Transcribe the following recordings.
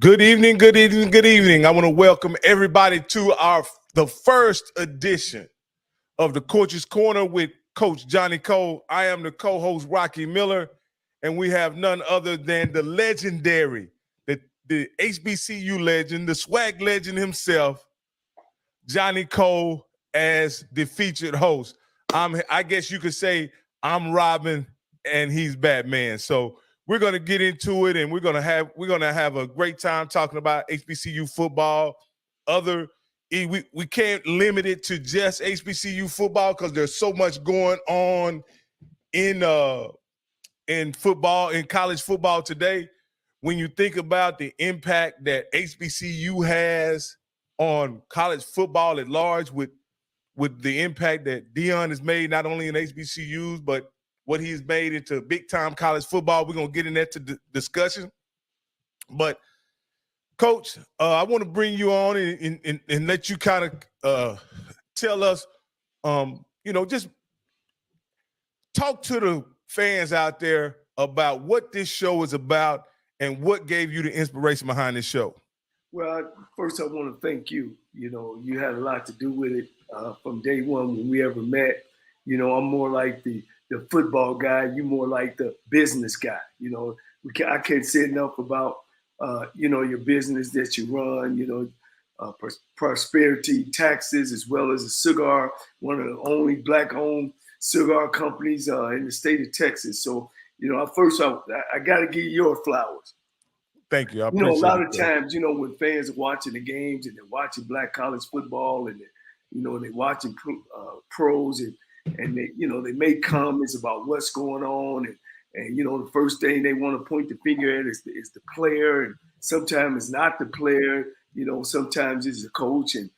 Good evening, good evening, good evening. I want to welcome everybody to the first edition of the Coaches Corner with Coach Johnnie Cole. I am the co-host Rocky Miller, and we have none other than the legendary, the HBCU legend, the swag legend himself, Johnnie Cole, as the featured host. I guess you could say I'm Robin and he's Batman. So we're gonna get into it, and we're gonna have a great time talking about HBCU football. We can't limit it to just HBCU football because there's so much going on in football, in college football today. When you think about the impact that HBCU has on college football at large, with the impact that Deion has made not only in HBCUs but what he's made into big-time college football. We're going to get in that discussion. But, Coach, I want to bring you on and let you kind of tell us, just talk to the fans out there about what this show is about and what gave you the inspiration behind this show. Well, first I want to thank you. You had a lot to do with it from day one when we ever met. I'm more like the football guy. You more like the business guy. I can't say enough about, your business that you run, prosperity, taxes, as well as a cigar, one of the only black-owned cigar companies in the state of Texas. So, I got to give you your flowers. Thank you. I appreciate a lot of times, when fans are watching the games and they're watching black college football and they're watching pros and they make comments about what's going on and the first thing they want to point the finger at is the player, and sometimes it's not the player, sometimes it's the coach, and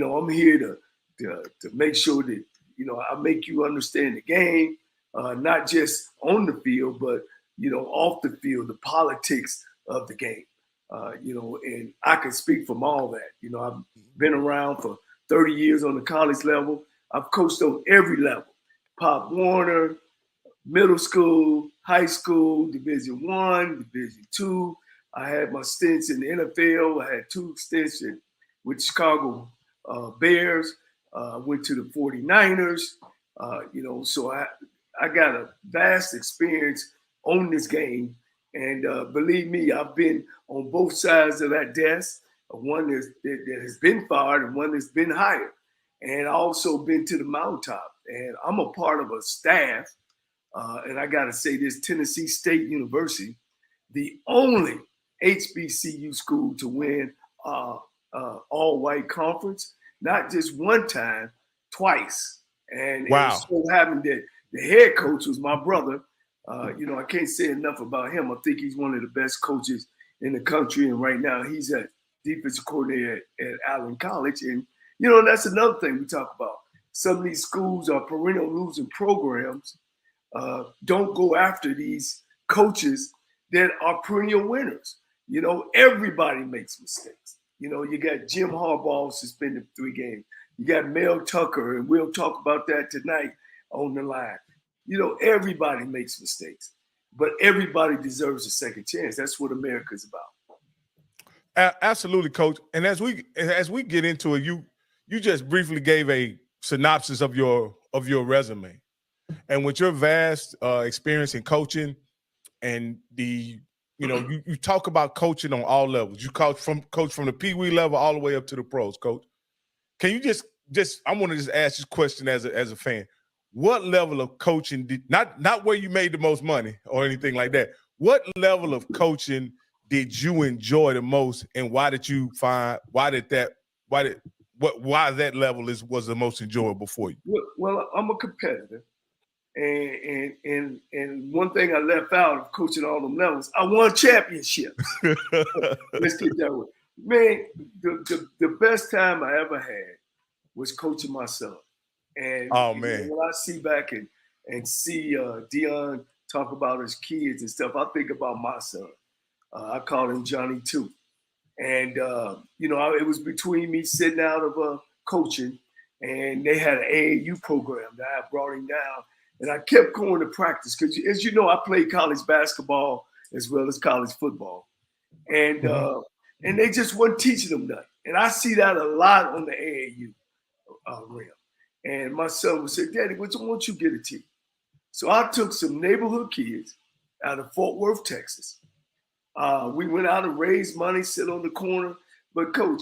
I'm here to make sure that I make you understand the game, not just on the field but off the field, the politics of the game, and I can speak from all that. I've been around for 30 years on the college level. I've coached on every level: Pop Warner, middle school, high school, Division I, Division II. I had my stints in the NFL. I had 2 stints with Chicago Bears. Went to the 49ers. So I got a vast experience on this game. And believe me, I've been on both sides of that desk, one that has been fired and one that's been hired. And I also been to the mountaintop. And I'm a part of a staff, and I got to say this, Tennessee State University, the only HBCU school to win all-white conference, not just one time, twice. And wow. It was so happened that the head coach was my brother. I can't say enough about him. I think he's one of the best coaches in the country. And right now he's a defensive coordinator at Allen College. And, that's another thing we talk about. Some of these schools are perennial losing programs. Don't go after these coaches that are perennial winners. Everybody makes mistakes. You got Jim Harbaugh suspended 3 games. You got Mel Tucker, and we'll talk about that tonight on the line. Everybody makes mistakes, but everybody deserves a second chance. That's what America's about. Absolutely, Coach. And as we get into it, you just briefly gave a synopsis of your resume, and with your vast experience in coaching, and you talk about coaching on all levels. You coach from the Pee Wee level all the way up to the pros, Coach. Can you just I want to just ask this question as a fan. What level of coaching did not where you made the most money or anything like that? What level of coaching did you enjoy the most, and why that level was the most enjoyable for you? Well, I'm a competitor, and one thing I left out of coaching all them levels, I won championships. Let's get that way, man. The best time I ever had was coaching my son. And man, when I see back and see Deion talk about his kids and stuff, I think about my son. I call him Johnny too. And, it was between me sitting out of coaching, and they had an AAU program that I brought him down. And I kept going to practice because, as I played college basketball as well as college football. And and they just wasn't teaching them nothing. And I see that a lot on the AAU realm. And my son would say, Daddy, why don't you get a team? So I took some neighborhood kids out of Fort Worth, Texas. We went out and raised money, sit on the corner. But coach,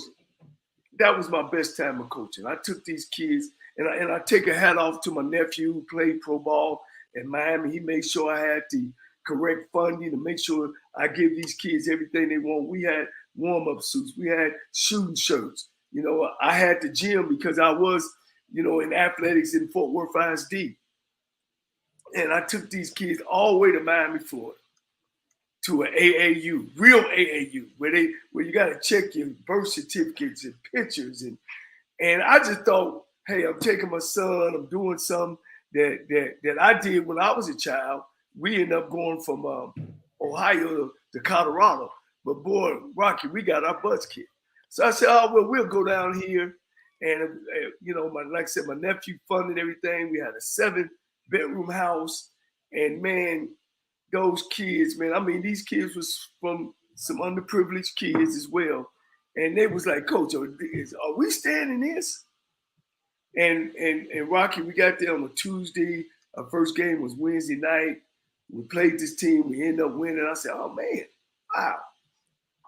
that was my best time of coaching. I took these kids, and I take a hat off to my nephew who played pro ball in Miami. He made sure I had the correct funding to make sure I give these kids everything they want. We had warm-up suits. We had shooting shirts. You know, I had the gym because I was, you know, in athletics in Fort Worth ISD. And I took these kids all the way to Miami, Florida, to an AAU, real AAU, where you got to check your birth certificates and pictures. And I just thought, hey, I'm taking my son, I'm doing something that I did when I was a child. We ended up going from Ohio to Colorado. But boy, Rocky, we got our butts kicked. So I said, oh, well, we'll go down here. And, you know, like I said, my nephew funded everything. We had a 7-bedroom house. And, man, those kids, man, I mean, these kids was from some underprivileged kids as well. And they was like, Coach, are we staying in this? And Rocky, we got there on a Tuesday. Our first game was Wednesday night. We played this team. We ended up winning. I said, oh, man, wow.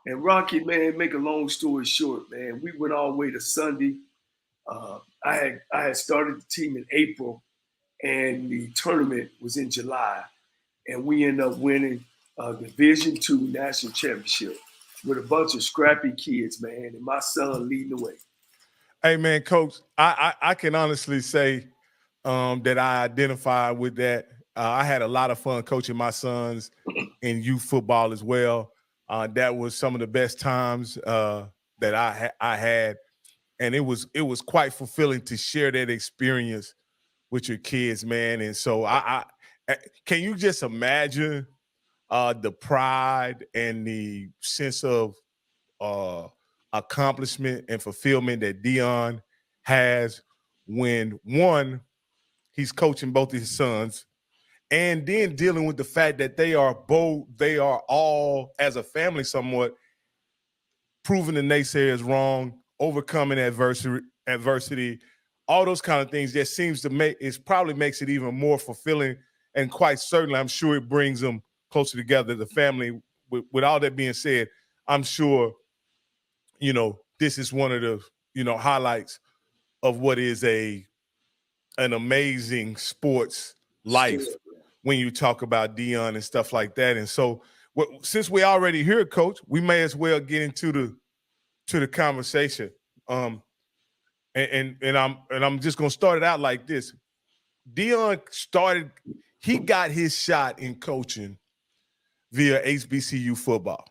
And Rocky, man, make a long story short, man, we went all the way to Sunday. I had started the team in April, and the tournament was in July. And we ended up winning Division II National Championship with a bunch of scrappy kids, man, and my son leading the way. Hey, man, Coach, I can honestly say that I identify with that. I had a lot of fun coaching my sons in youth football as well. That was some of the best times that I had, and it was quite fulfilling to share that experience with your kids, man. And so I can you just imagine the pride and the sense of accomplishment and fulfillment that Dion has when, one, he's coaching both of his sons, and then dealing with the fact that they are all, as a family, somewhat proving the naysayers wrong, overcoming adversity, all those kind of things. That seems to probably makes it even more fulfilling, and quite certainly, I'm sure it brings them closer together, the family. With all that being said, I'm sure, you know, this is one of the, you know, highlights of what is an amazing sports life when you talk about Dion and stuff like that. And so, since we already here, Coach, we may as well get into the conversation. And I'm just gonna start it out like this. Dion he got his shot in coaching via HBCU football,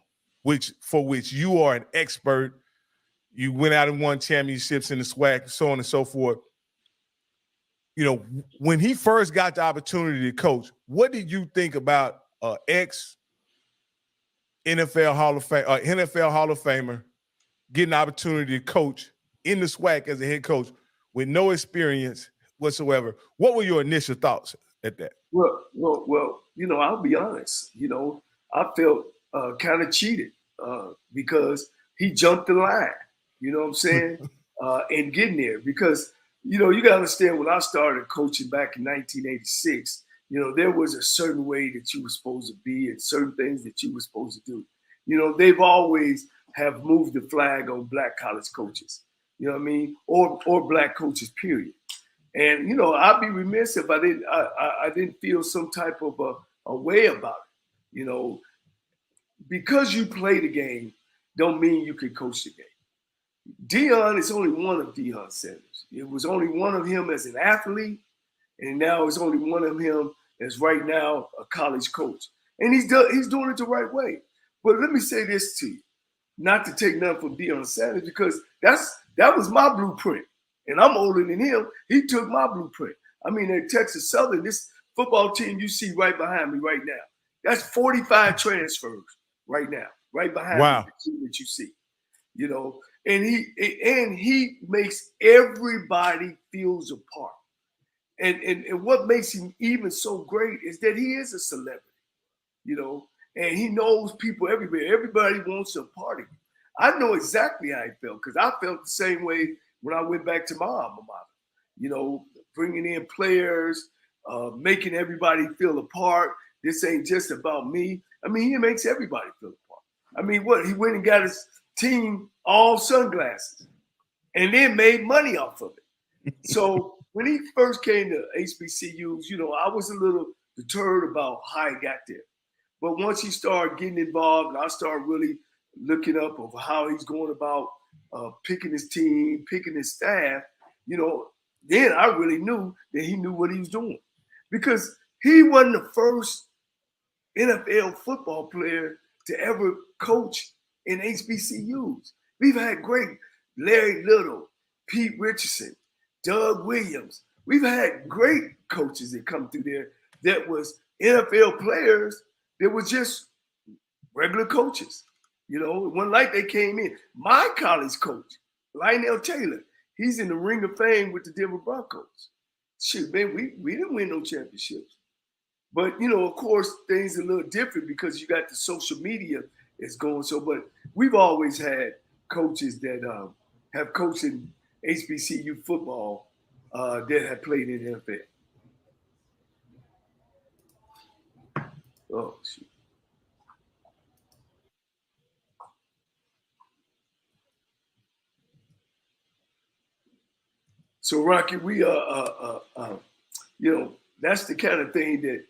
for which you are an expert. You went out and won championships in the SWAC, so on and so forth. You know, when he first got the opportunity to coach, what did you think about NFL Hall of Famer getting the opportunity to coach in the SWAC as a head coach with no experience whatsoever? What were your initial thoughts at that? Well, you know, I'll be honest. You know, I felt kind of cheated because he jumped the line. You know what I'm saying? And getting there because, you know, you got to understand when I started coaching back in 1986, you know, there was a certain way that you were supposed to be and certain things that you were supposed to do. You know, they've always have moved the flag on black college coaches, you know what I mean? Or black coaches, period. And, you know, I'd be remiss if I didn't feel some type of a way about it. You know, because you play the game don't mean you can coach the game. Dion is only one of Deion Sanders. It was only one of him as an athlete, and now it's only one of him as right now a college coach. And he's doing it the right way. But let me say this to you, not to take nothing from Deion Sanders, because that was my blueprint. And I'm older than him. He took my blueprint. I mean, at Texas Southern, this football team you see right behind me right now, that's 45 transfers right now, right behind me, the team that you see. You know, and he makes everybody feels a part. And what makes him even so great is that he is a celebrity, you know, and he knows people everywhere. Everybody wants a part of him. I know exactly how he felt because I felt the same way when I went back to my alma mater. Bringing in players, making everybody feel a part. This ain't just about me. I mean, he makes everybody feel a part. I mean, he went and got his team all sunglasses and then made money off of it. So when he first came to HBCUs, I was a little deterred about how he got there. But once he started getting involved and I started really looking up of how he's going about picking his team, picking his staff, then I really knew that he knew what he was doing. Because he wasn't the first NFL football player to ever coach in HBCUs. We've had great Larry Little, Pete Richardson, Doug Williams. We've had great coaches that come through there that was NFL players that was just regular coaches. It wasn't like they came in. My college coach, Lionel Taylor, he's in the Ring of Fame with the Denver Broncos. Shoot, man, we didn't win no championships. But, of course, things are a little different because you got the social media that's going. But we've always had coaches that have coached in HBCU football that have played in the NFL. Oh, shoot. So, Rocky, we that's the kind of thing that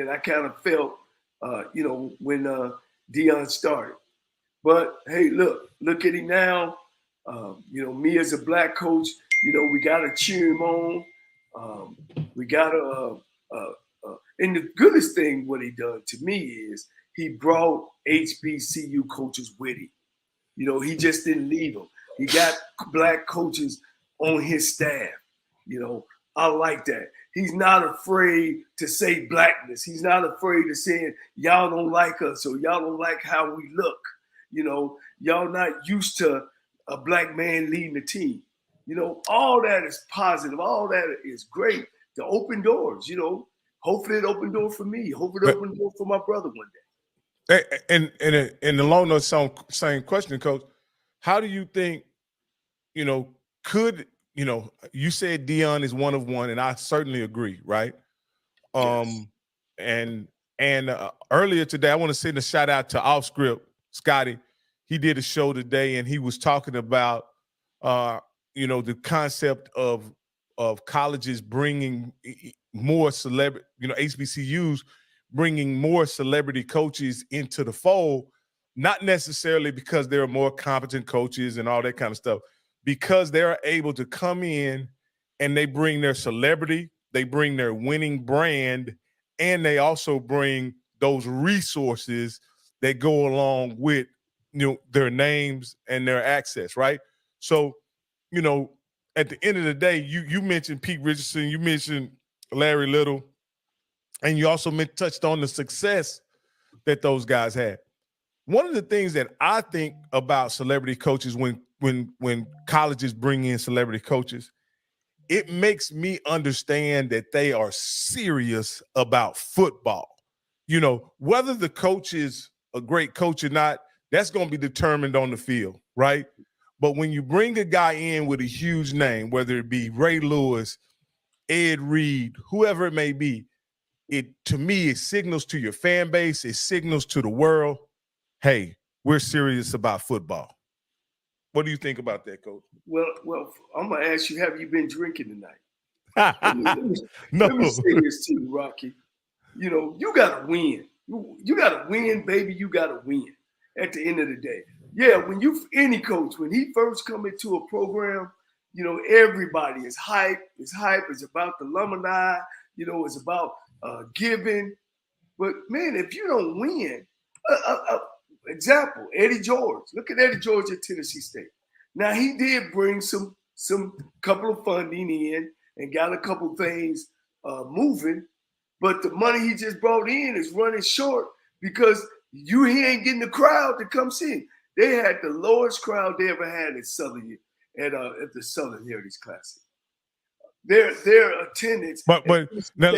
I kind of felt, when Deion started. But hey, look at him now. Me as a black coach, we gotta cheer him on. We gotta, and the goodest thing what he done to me is he brought HBCU coaches with him. He just didn't leave them. He got black coaches on his staff. I like that. He's not afraid to say blackness. He's not afraid of saying y'all don't like us or y'all don't like how we look. Y'all not used to a black man leading the team. All that is positive. All that is great. To open doors. Hopefully it opened door for me. Hopefully it opened door for my brother one day. And along those same question, Coach, how do you think, you said Deion is one of one, and I certainly agree, right? Yes. And earlier today, I want to send a shout out to Off Script, Scotty. He did a show today, and he was talking about, the concept of colleges bringing more celebrity, HBCUs bringing more celebrity coaches into the fold, not necessarily because they're more competent coaches and all that kind of stuff, because they're able to come in and they bring their celebrity, they bring their winning brand, and they also bring those resources that go along with their names and their access, right? So, at the end of the day, you mentioned Pete Richardson, you mentioned Larry Little, and you also touched on the success that those guys had. One of the things that I think about celebrity coaches when colleges bring in celebrity coaches, it makes me understand that they are serious about football. Whether the coach is a great coach or not, that's going to be determined on the field, right? But when you bring a guy in with a huge name, whether it be Ray Lewis, Ed Reed, whoever it may be, to me, it signals to your fan base, it signals to the world, hey, we're serious about football. What do you think about that, Coach? Well, I'm gonna ask you: have you been drinking tonight? No. Let me say this to you, Rocky. You gotta win. You gotta win, baby. You gotta win. At the end of the day, yeah. When any coach, when he first come into a program, everybody is hype. It's hype. It's about the alumni. It's about giving. But man, if you don't win, example, Eddie George. Look at Eddie George at Tennessee State. Now he did bring some couple of funding in and got a couple things moving, but the money he just brought in is running short because he ain't getting the crowd to come see him. They had the lowest crowd they ever had at Southern at the Southern Heritage Classic. Their attendance. But now,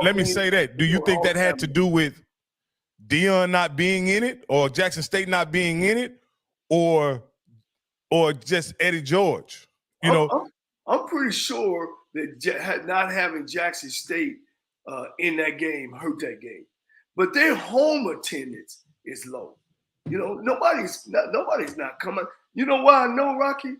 let me say that. Do you think that had to do with Deion not being in it, or Jackson State not being in it, or or just Eddie George. You I'm, know, I'm, I'm pretty sure that not having Jackson State in that game hurt that game, but their home attendance is low. You know, nobody's not coming. You know why I know, Rocky?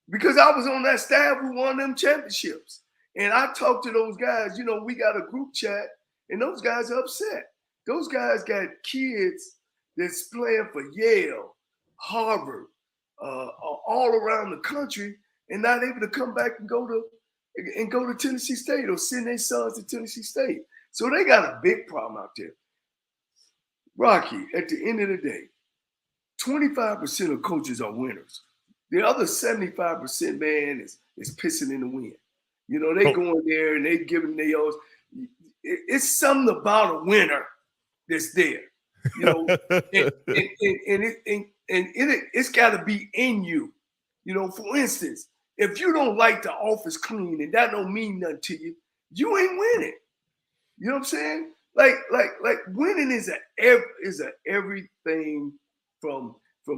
Because I was on that staff who won them championships. And I talked to those guys. You know, we got a group chat, and those guys are upset. Those guys got kids that's playing for Yale, Harvard, all around the country, and not able to come back and go to Tennessee State or send their sons to Tennessee State. So they got a big problem out there. Rocky, at the end of the day, 25% of coaches are winners. The other 75%, man, is pissing in the wind. You know, they go in there and they giving their own. It's something about a winner that's there. You know, it's got to be in you. You know, for instance, if you don't like the office clean and that don't mean nothing to you, you ain't winning. You know what I'm saying? Like winning is a everything from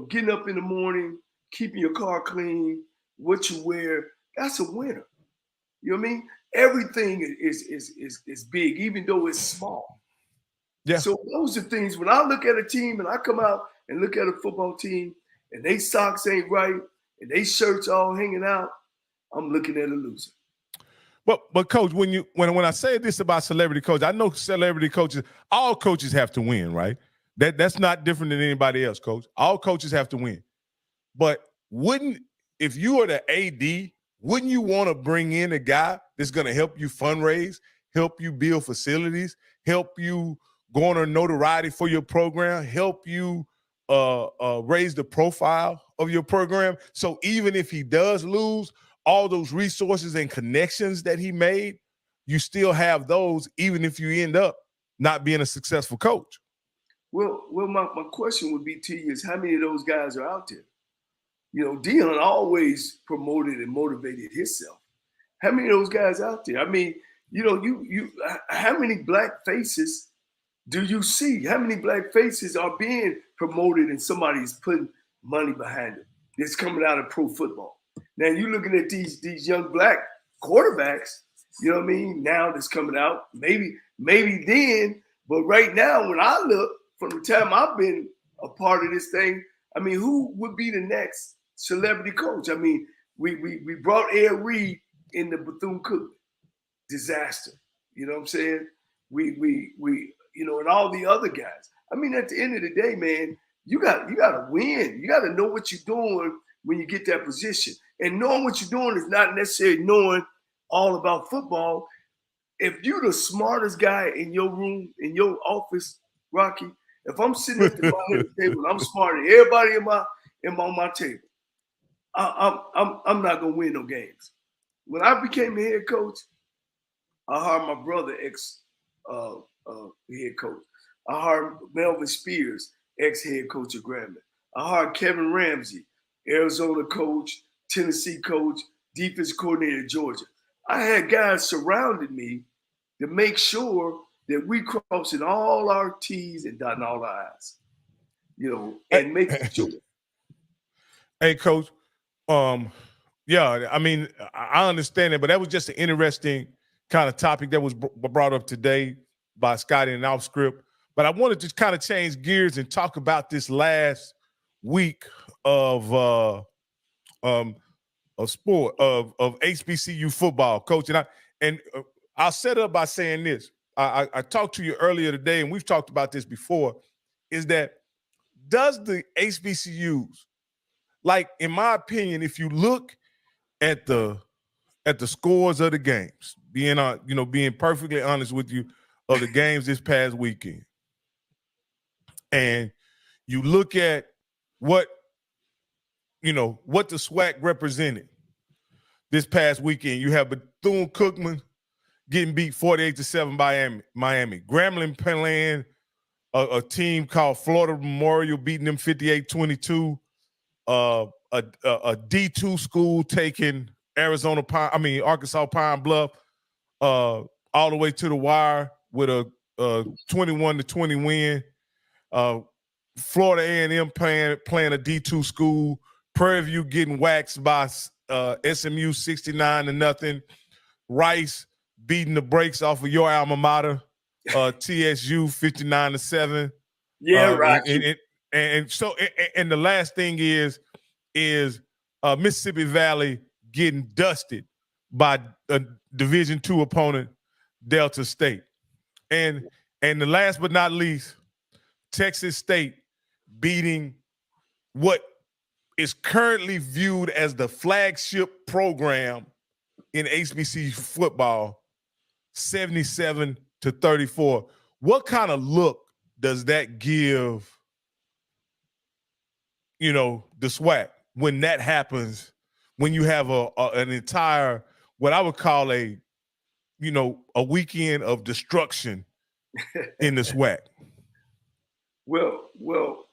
getting up in the morning, keeping your car clean, what you wear. That's a winner. You know what I mean? Everything is big, even though it's small. Yeah. So those are things. When I look at a team and I come out and look at a football team and they socks ain't right and they shirts all hanging out, I'm looking at a loser. But coach, when I say this about celebrity coaches, I know celebrity coaches, all coaches have to win, right? That's not different than anybody else, coach. All coaches have to win. But if you are the AD, wouldn't you want to bring in a guy that's going to help you fundraise, help you build facilities, help you garner notoriety for your program, help you raise the profile of your program? So even if he does lose, all those resources and connections that he made, you still have those, even if you end up not being a successful coach. Well, my question would be to you is how many of those guys are out there? You know, Dion always promoted and motivated himself. How many of those guys out there? I mean, you know, you how many black faces do you see? How many black faces are being promoted and somebody's putting money behind it? It's coming out of pro football. Now you're looking at these young black quarterbacks, you know what I mean? Now that's coming out. Maybe then, but right now, when I look from the time I've been a part of this thing, I mean, who would be the next celebrity coach? I mean, we brought Ed Reed in the Bethune-Cookman disaster. You know what I'm saying? We you know, and all the other guys. I mean, at the end of the day, man, you got to win. You got to know what you're doing when you get that position. And knowing what you're doing is not necessarily knowing all about football. If you're the smartest guy in your room, in your office, Rocky, if I'm sitting at the bottom of the table and I'm smarter than everybody on my table, I'm not gonna win no games. When I became the head coach, I hired my brother, ex head coach. I hired Melvin Spears, ex head coach of Grambling. I hired Kevin Ramsey, Arizona coach, Tennessee coach, defense coordinator at Georgia. I had guys surrounding me to make sure that we crossing all our T's and dotting all our I's, you know, and making sure. Hey, coach. Yeah, I mean, I understand it, but that was just an interesting kind of topic that was brought up today by Scotty and off script. But I wanted to kind of change gears and talk about this last week of sport of HBCU football, coach. And I'll set up by saying this. I talked to you earlier today, and we've talked about this before. Is that does the HBCUs, like in my opinion, if you look at the scores of the games, being perfectly honest with you, of the games this past weekend, and you look at what the SWAC represented this past weekend, you have Bethune-Cookman getting beat 48-7 by Miami. Grambling playing a team called Florida Memorial, beating them 58-22. A D2 school taking Arkansas Pine Bluff all the way to the wire with a 21-20 win. Florida A&M playing a D2 school Prairie View getting waxed by SMU 69-0. Rice beating the brakes off of your alma mater, TSU 59-7. Yeah, right. And so the last thing is Mississippi Valley getting dusted by a Division II opponent, Delta State. And the last but not least, Texas State beating what is currently viewed as the flagship program in HBCU football, 77-34. What kind of look does that give, the SWAC when that happens, when you have an entire, what I would call a weekend of destruction in the SWAC? Well,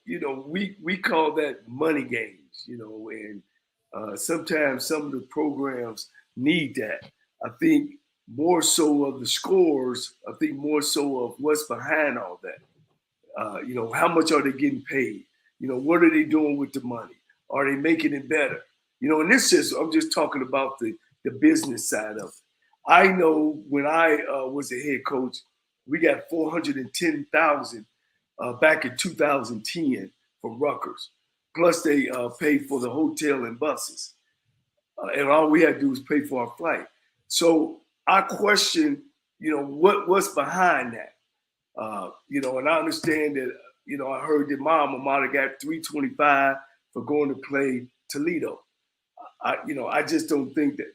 we call that money games, and sometimes some of the programs need that. I think more so of the scores. I think more so of what's behind all that. How much are they getting paid? What are they doing with the money? Are they making it better? And I'm just talking about the business side of it. I know when I was a head coach, we got $410,000 back in 2010 from Rutgers. Plus they paid for the hotel and buses. And all we had to do was pay for our flight. So I question, what's behind that? And I understand that, I heard that my alma mater got $325 for going to play Toledo. I just don't think that,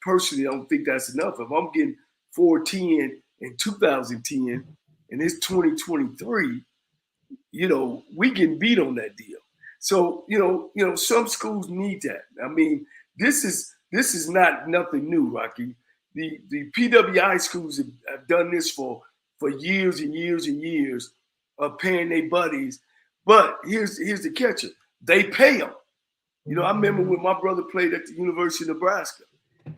personally, I don't think that's enough. If I'm getting $410 in 2010 and it's 2023, we getting beat on that deal. So, some schools need that. I mean, this is not nothing new, Rocky. The PWI schools have done this for years and years and years of paying their buddies. But here's the catcher. They pay them. I remember when my brother played at the University of Nebraska,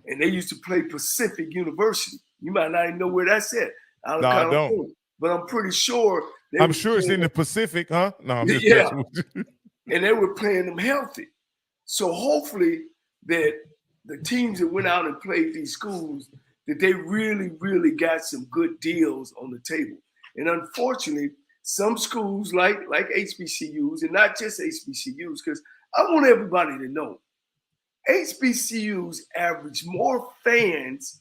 and they used to play Pacific University. You might not even know where that's at. No, I don't. But I'm pretty sure. I'm sure it's in the Pacific, huh? No, I'm just yeah. And they were playing them healthy. So hopefully that the teams that went out and played these schools, that they really, really got some good deals on the table. And unfortunately, some schools like HBCUs, and not just HBCUs, because I want everybody to know, HBCUs average more fans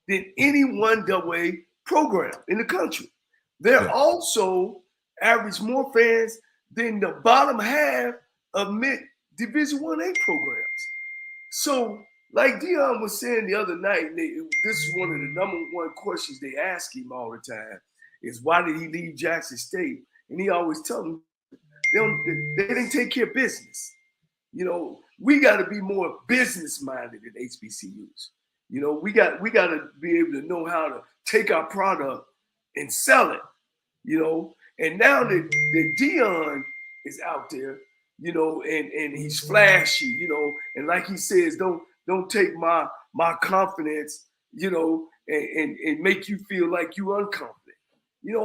than any one AA program in the country. They're also average more fans than the bottom half of mid-Division I-A programs. So, like Dion was saying the other night, this is one of the number one questions they ask him all the time, is why did he leave Jackson State? And he always tell them they didn't take care of business. We got to be more business-minded at HBCUs. We got to be able to know how to take our product and sell it. And now that Dion is out there, and he's flashy, and like he says, don't take my confidence, and make you feel like you unconfident.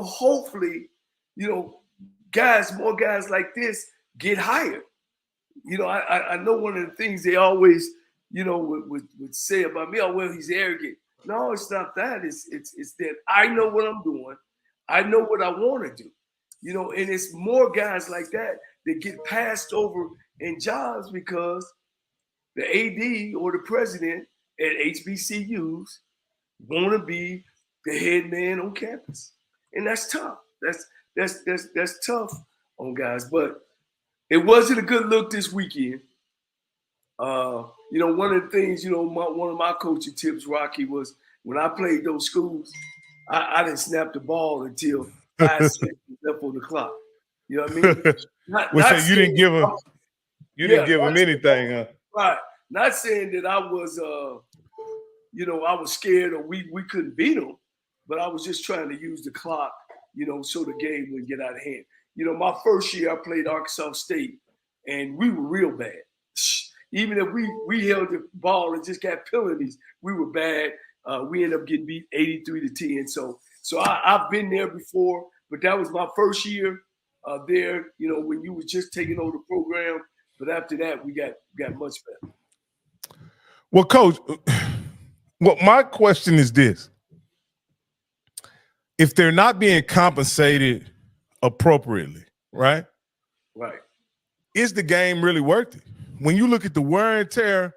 Hopefully, more guys like this get hired. I know one of the things they always, would say about me, oh, well, he's arrogant. No, it's not that. It's that I know what I'm doing. I know what I want to do. And it's more guys like that get passed over in jobs because the AD or the president at HBCUs want to be the head man on campus. And that's tough. That's tough on guys. But it wasn't a good look this weekend. One of the things, one of my coaching tips, Rocky, was when I played those schools, I didn't snap the ball until 5 seconds left on the clock. You know what I mean? You didn't give him anything, huh? Right. Not saying that I was, I was scared or we couldn't beat them, but I was just trying to use the clock, so the game wouldn't get out of hand. My first year I played Arkansas State, and we were real bad. Even if we held the ball and just got penalties, we were bad. We ended up getting beat 83-10. So I've been there before, but that was my first year there. When you were just taking over the program, But after that, we got much better. Well, Coach, my question is this. If they're not being compensated appropriately, right? Right. Is the game really worth it? When you look at the wear and tear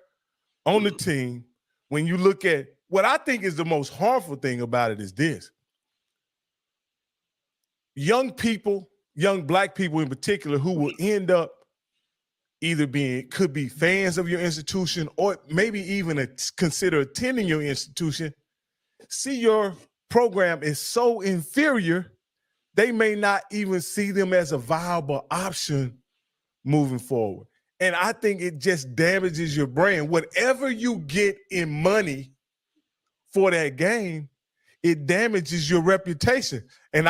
on the team, when you look at what I think is the most harmful thing about it is this. Young people, young black people in particular, who will end up either could be fans of your institution or maybe even consider attending your institution, see your program is so inferior, they may not even see them as a viable option moving forward. And I think it just damages your brand. Whatever you get in money for that game, it damages your reputation. And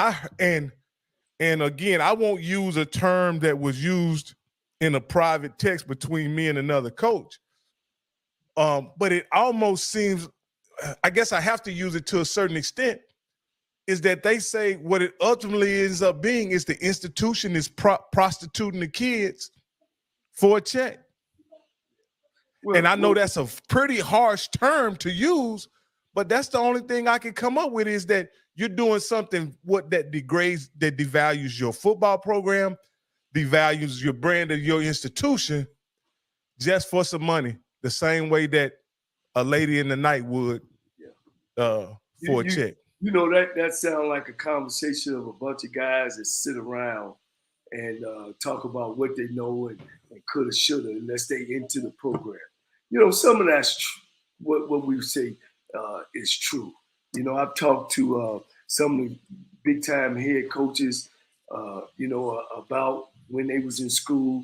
again, I won't use a term that was used in a private text between me and another coach. But it almost seems, I guess I have to use it to a certain extent, is that they say what it ultimately ends up being is the institution is prostituting the kids for a check. Well, and I know that's a pretty harsh term to use, but that's the only thing I can come up with is that you're doing something that devalues your football program, devalues your brand of your institution just for some money, the same way that a lady in the night would for a check. You know, that sounds like a conversation of a bunch of guys that sit around and talk about what they know and coulda, shoulda, unless they into the program. You know, some of that's what we say is true. You know, I've talked to some of the big-time head coaches, about when they was in school.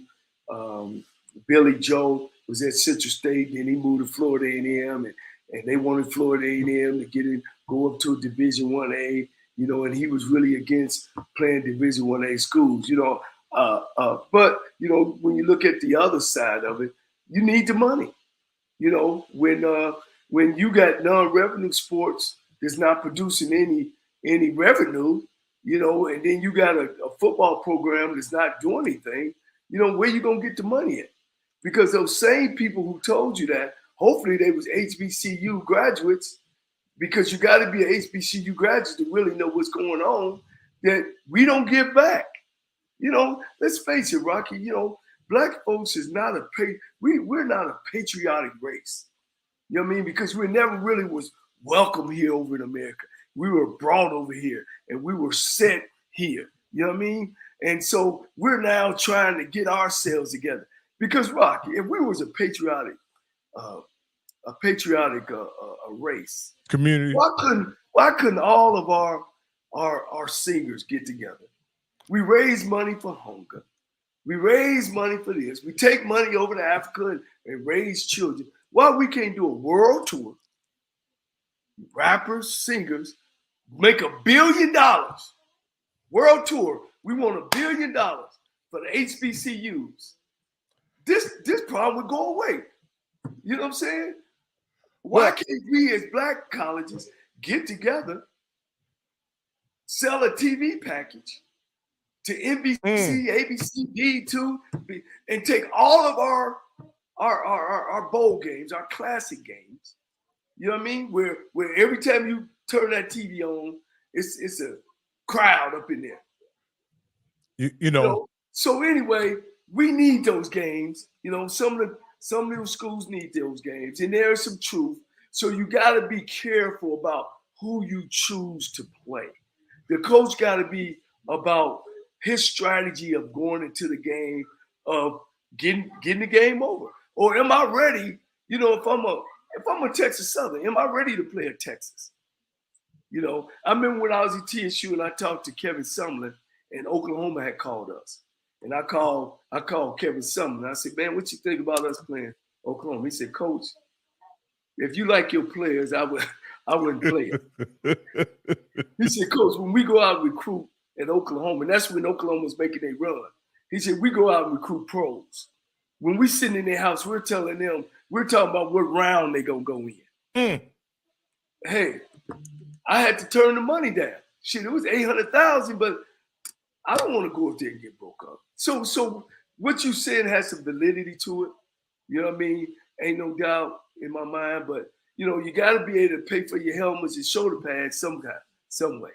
Billy Joe was at Central State, then he moved to Florida A&M, and they wanted Florida A&M to go up to a Division I-A, and he was really against playing Division I-A schools, but, when you look at the other side of it, you need the money. When you got non-revenue sports that's not producing any revenue, and then you got a football program that's not doing anything, where you going to get the money at? Because those same people who told you that, hopefully they was HBCU graduates, because you got to be an HBCU graduate to really know what's going on, that we don't give back. Let's face it, Rocky, black folks is not we're not a patriotic race. You know what I mean? Because we never really was welcome here over in America. We were brought over here and we were sent here. You know what I mean? And so we're now trying to get ourselves together. Because Rocky, if we was a patriotic race community, why couldn't all of our singers get together? We raise money for hunger. We raise money for this. We take money over to Africa and raise children. Why we can't do a world tour? Rappers, singers, make $1 billion. World tour. We want $1 billion for the HBCUs. This problem would go away. You know what I'm saying? Why can't we as black colleges get together, sell a TV package to NBC, ABC, D2, and take all of our bowl games, our classic games. You know what I mean? Where every time you turn that TV on, it's a crowd up in there. You know. So anyway, we need those games. Some of the schools need those games, and there's some truth. So you got to be careful about who you choose to play. The coach got to be about his strategy of going into the game, of getting the game over. Or am I ready? If I'm a Texas Southern, am I ready to play at Texas? I remember when I was at TSU and I talked to Kevin Sumlin, and Oklahoma had called us. And I called Kevin Sumlin. I said, man, what you think about us playing Oklahoma? He said, Coach, if you like your players, I wouldn't play it. He said, Coach, when we go out and recruit at Oklahoma, and that's when Oklahoma was making their run. He said, we go out and recruit pros. When we sitting in their house, we're telling them, we're talking about what round they gonna go in. Hey, I had to turn the money down. Shit, it was $800,000, but I don't want to go up there and get broke up. So what you said has some validity to it. You know what I mean? Ain't no doubt in my mind, but you got to be able to pay for your helmets and shoulder pads some way.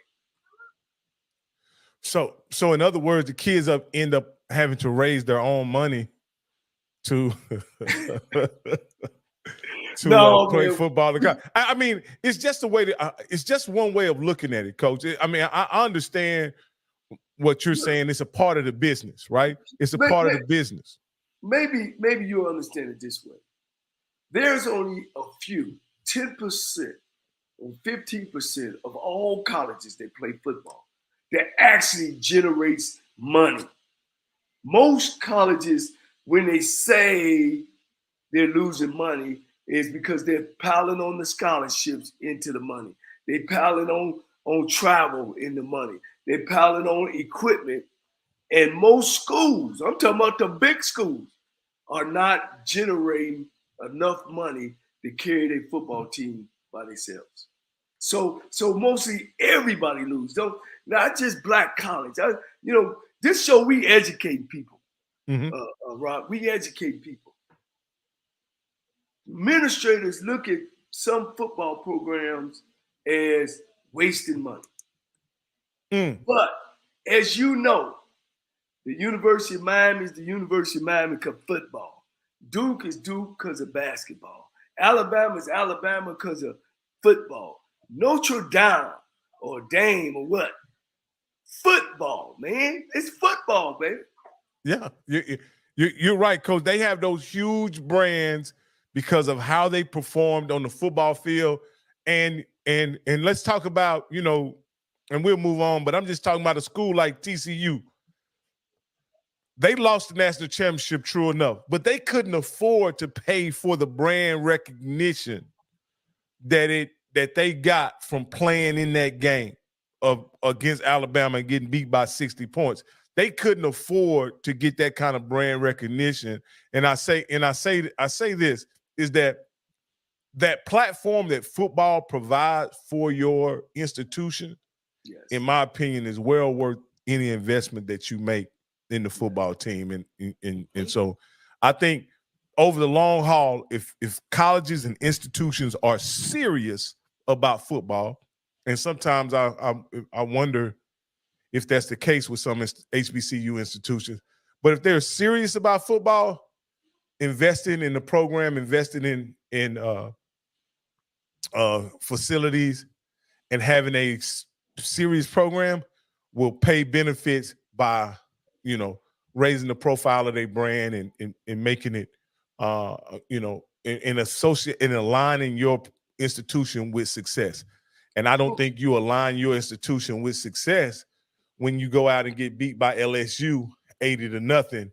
So in other words, the kids end up having to raise their own money to No, play man. football. I mean, it's just a way to. It's just one way of looking at it, Coach. I mean, I understand what you're saying. It's a part of the business, right? It's a part of the business. Maybe you'll understand it this way. There's only a few, 10% or 15% of all colleges that play football that actually generates money. Most colleges, when they say they're losing money, is because they're piling on the scholarships into the money. They're piling on travel in the money. They're piling on equipment. And most schools, I'm talking about the big schools, are not generating enough money to carry their football team by themselves. So mostly everybody loses. Not just black college. This show we educate people. Rob, we educate people. Administrators look at some football programs as wasting money. But as you know, the University of Miami is the University of Miami because of football. Duke is Duke because of basketball. Alabama is Alabama because of football. Notre Dame or Dame or what? Football, man. It's football, baby. Yeah, you're right, Coach. They have those huge brands because of how they performed on the football field. And let's talk about, and we'll move on, but I'm just talking about a school like TCU. They lost the national championship, true enough, but they couldn't afford to pay for the brand recognition that they got from playing in that game against Alabama and getting beat by 60 points. They couldn't afford to get that kind of brand recognition. And I say this is that platform that football provides for your institution, yes, in my opinion, is well worth any investment that you make in the football team. And so I think over the long haul, if colleges and institutions are serious about football, and sometimes I wonder if that's the case with some HBCU institutions, but if they're serious about football, investing in the program, investing in facilities, and having a serious program will pay benefits by, raising the profile of their brand and making it, and aligning your institution with success. And I don't think you align your institution with success when you go out and get beat by LSU 80-0,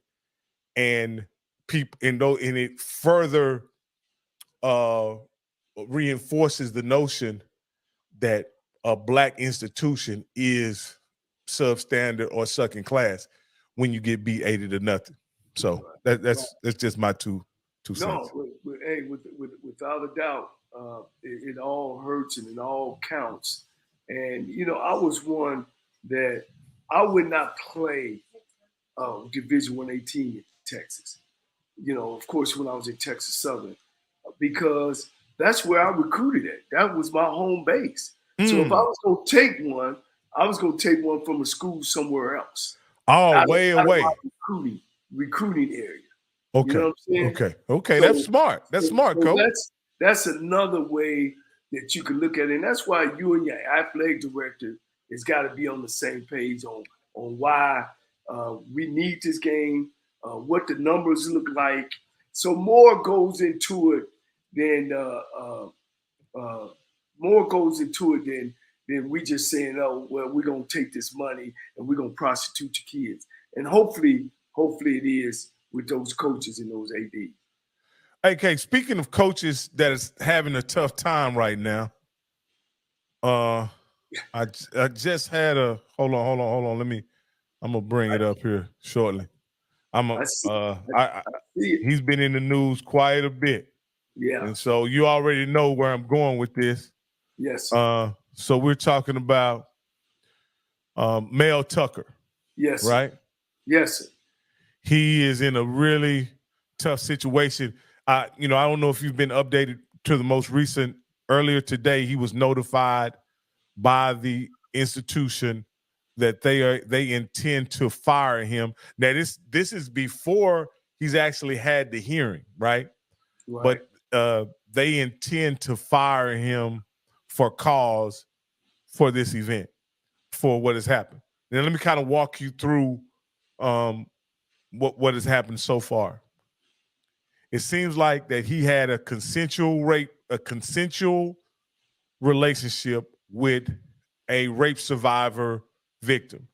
and it further reinforces the notion that a black institution is substandard or second class when you get beat 80-0. So that's just my two cents. No, hey, without a doubt, it all hurts and it all counts. And I was one that I would not play Division I team in Texas. Of course, when I was at Texas Southern, because that's where I recruited at. That was my home base. So if I was going to take one, I was going to take one from a school somewhere else. Way away. Recruiting area. Okay. You know what I'm saying? Okay. So, that's smart. That's smart, Coach. That's another way that you can look at it. And that's why you and your athletic director has got to be on the same page on why we need this game, what the numbers look like. So more goes into it than than we just saying, oh, well, we're going to take this money and we're going to prostitute your kids. And hopefully it is with those coaches and those ADs. Okay, speaking of coaches that is having a tough time right now, I just had a hold on. I'm gonna bring it up here shortly. He's been in the news quite a bit. Yeah. And so you already know where I'm going with this. Yes. So we're talking about Mel Tucker. Yes. Right? Yes. Sir. he is in a really tough situation. I don't know if you've been updated to the most recent. Earlier today, he was notified by the institution that they intend to fire him. Now, this is before he's actually had the hearing, right? Right. But they intend to fire him for cause for this event, for what has happened. Now, let me kind of walk you through what has happened so far. It seems like that he had a consensual relationship with a rape survivor victim.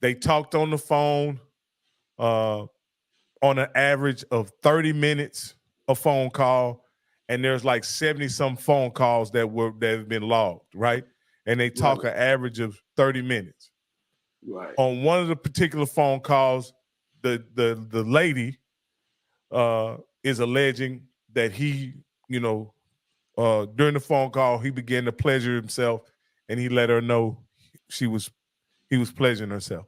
They talked on the phone on an average of 30 minutes a phone call, and there's like 70 some phone calls that have been logged, right? And they talk an average of 30 minutes. Right. On one of the particular phone calls, the lady is alleging that he, during the phone call, he began to pleasure himself, and he let her know he was pleasuring herself.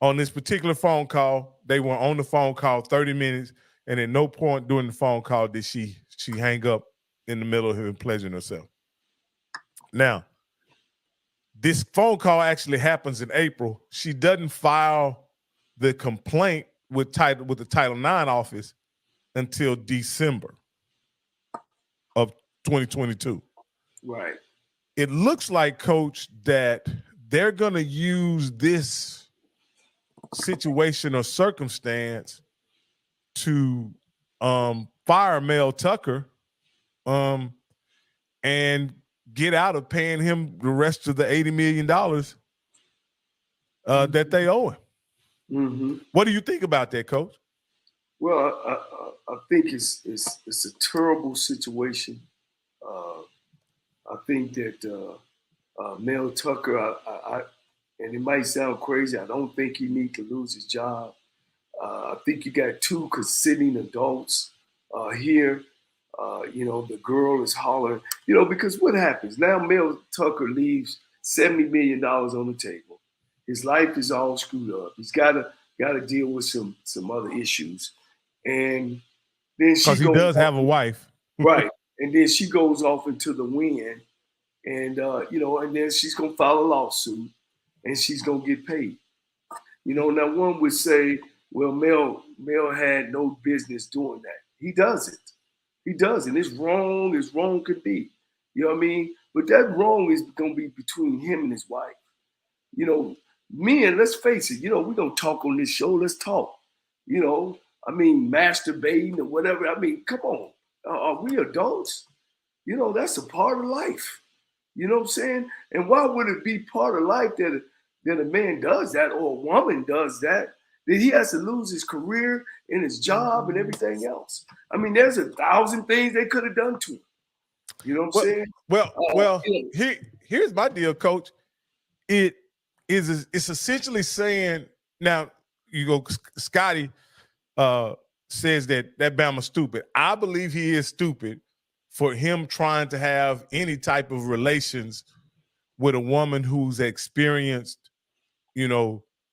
On this particular phone call, they were on the phone call 30 minutes, and at no point during the phone call did she hang up in the middle of him pleasuring herself. Now, this phone call actually happens in April. She doesn't file the complaint with the Title IX office until December of 2022. Right. It looks like, Coach, that they're going to use this situation or circumstance to fire Mel Tucker and get out of paying him the rest of the $80 million that they owe him. Mm-hmm. What do you think about that, Coach? Well, I think it's a terrible situation. I think that Mel Tucker, and it might sound crazy, I don't think he needs to lose his job. I think you got two consenting adults here. The girl is hollering, because what happens? Now Mel Tucker leaves $70 million on the table. His life is all screwed up. He's got to deal with some other issues. And then because he does have a wife. Right. And then she goes off into the wind. And, and then she's going to file a lawsuit and she's going to get paid. Now one would say, well, Mel had no business doing that. He doesn't. He doesn't. It's wrong as wrong could be. You know what I mean? But that wrong is going to be between him and his wife. Men, let's face it, we're going to talk on this show. Let's talk. Masturbating or whatever. Come on. Are we adults? That's a part of life. You know what I'm saying? And why would it be part of life that a man does that or a woman does that he has to lose his career and his job and everything else? There's 1,000 things they could have done to him. You know what I'm saying? Well, here's my deal, Coach. It's essentially saying, now Scotty says that Bama's stupid. I believe he is stupid for him trying to have any type of relations with a woman who's experienced,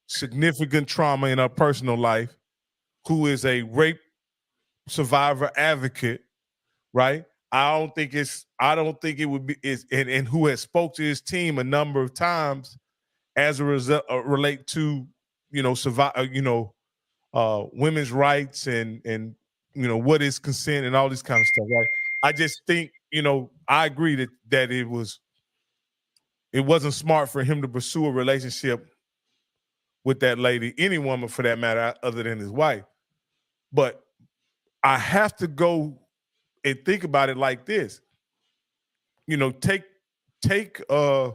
significant trauma in her personal life, who is a rape survivor advocate, right? I don't think it would be and who has spoke to his team a number of times as a result relate to women's rights and what is consent and all this kind of stuff, right? I just think I agree that it wasn't smart for him to pursue a relationship with that lady, any woman for that matter, other than his wife. But I have to go and think about it like this. Take the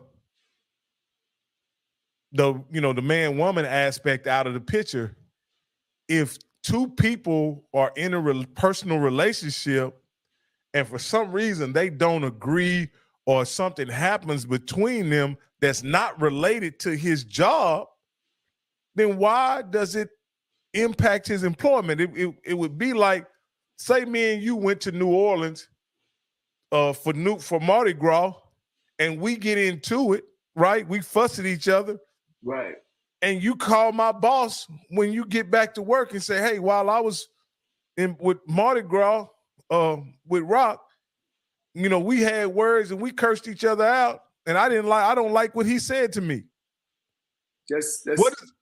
man-woman aspect out of the picture. If two people are in a personal relationship and for some reason they don't agree or something happens between them that's not related to his job, then why does it impact his employment? It would be like, say me and you went to New Orleans for Mardi Gras and we get into it, right? We fuss at each other. Right. and you call my boss when you get back to work and say, hey, while I was with Mardi Gras, with Rock, we had words and we cursed each other out, and I don't like what he said to me.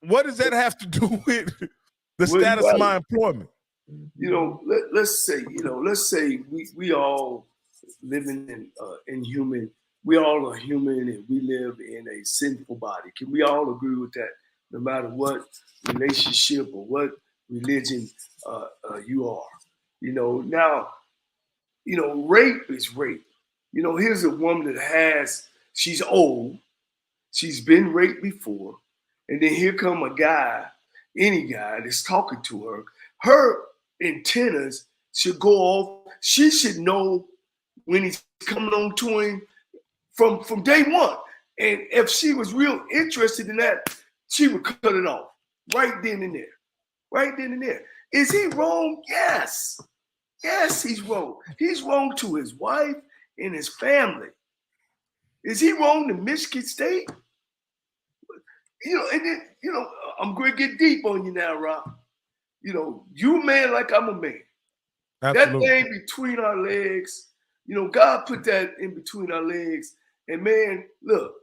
What does that have to do with the status of my employment? Let's say we all living in human. We all are human, and we live in a sinful body. Can we all agree with that? No matter what relationship or what religion you are, now, rape is rape. Here's a woman that she's old, she's been raped before, and then here come a guy, any guy that's talking to her. Her antennas should go off. She should know when he's coming on to him from day one. And if she was real interested in that, she would cut it off right then and there. Right then and there. Is he wrong? Yes. Yes, he's wrong. He's wrong to his wife and his family. Is he wrong to Michigan State? And then, I'm going to get deep on you now, Rob. You a man like I'm a man. Absolutely. That thing between our legs, God put that in between our legs. And man, look,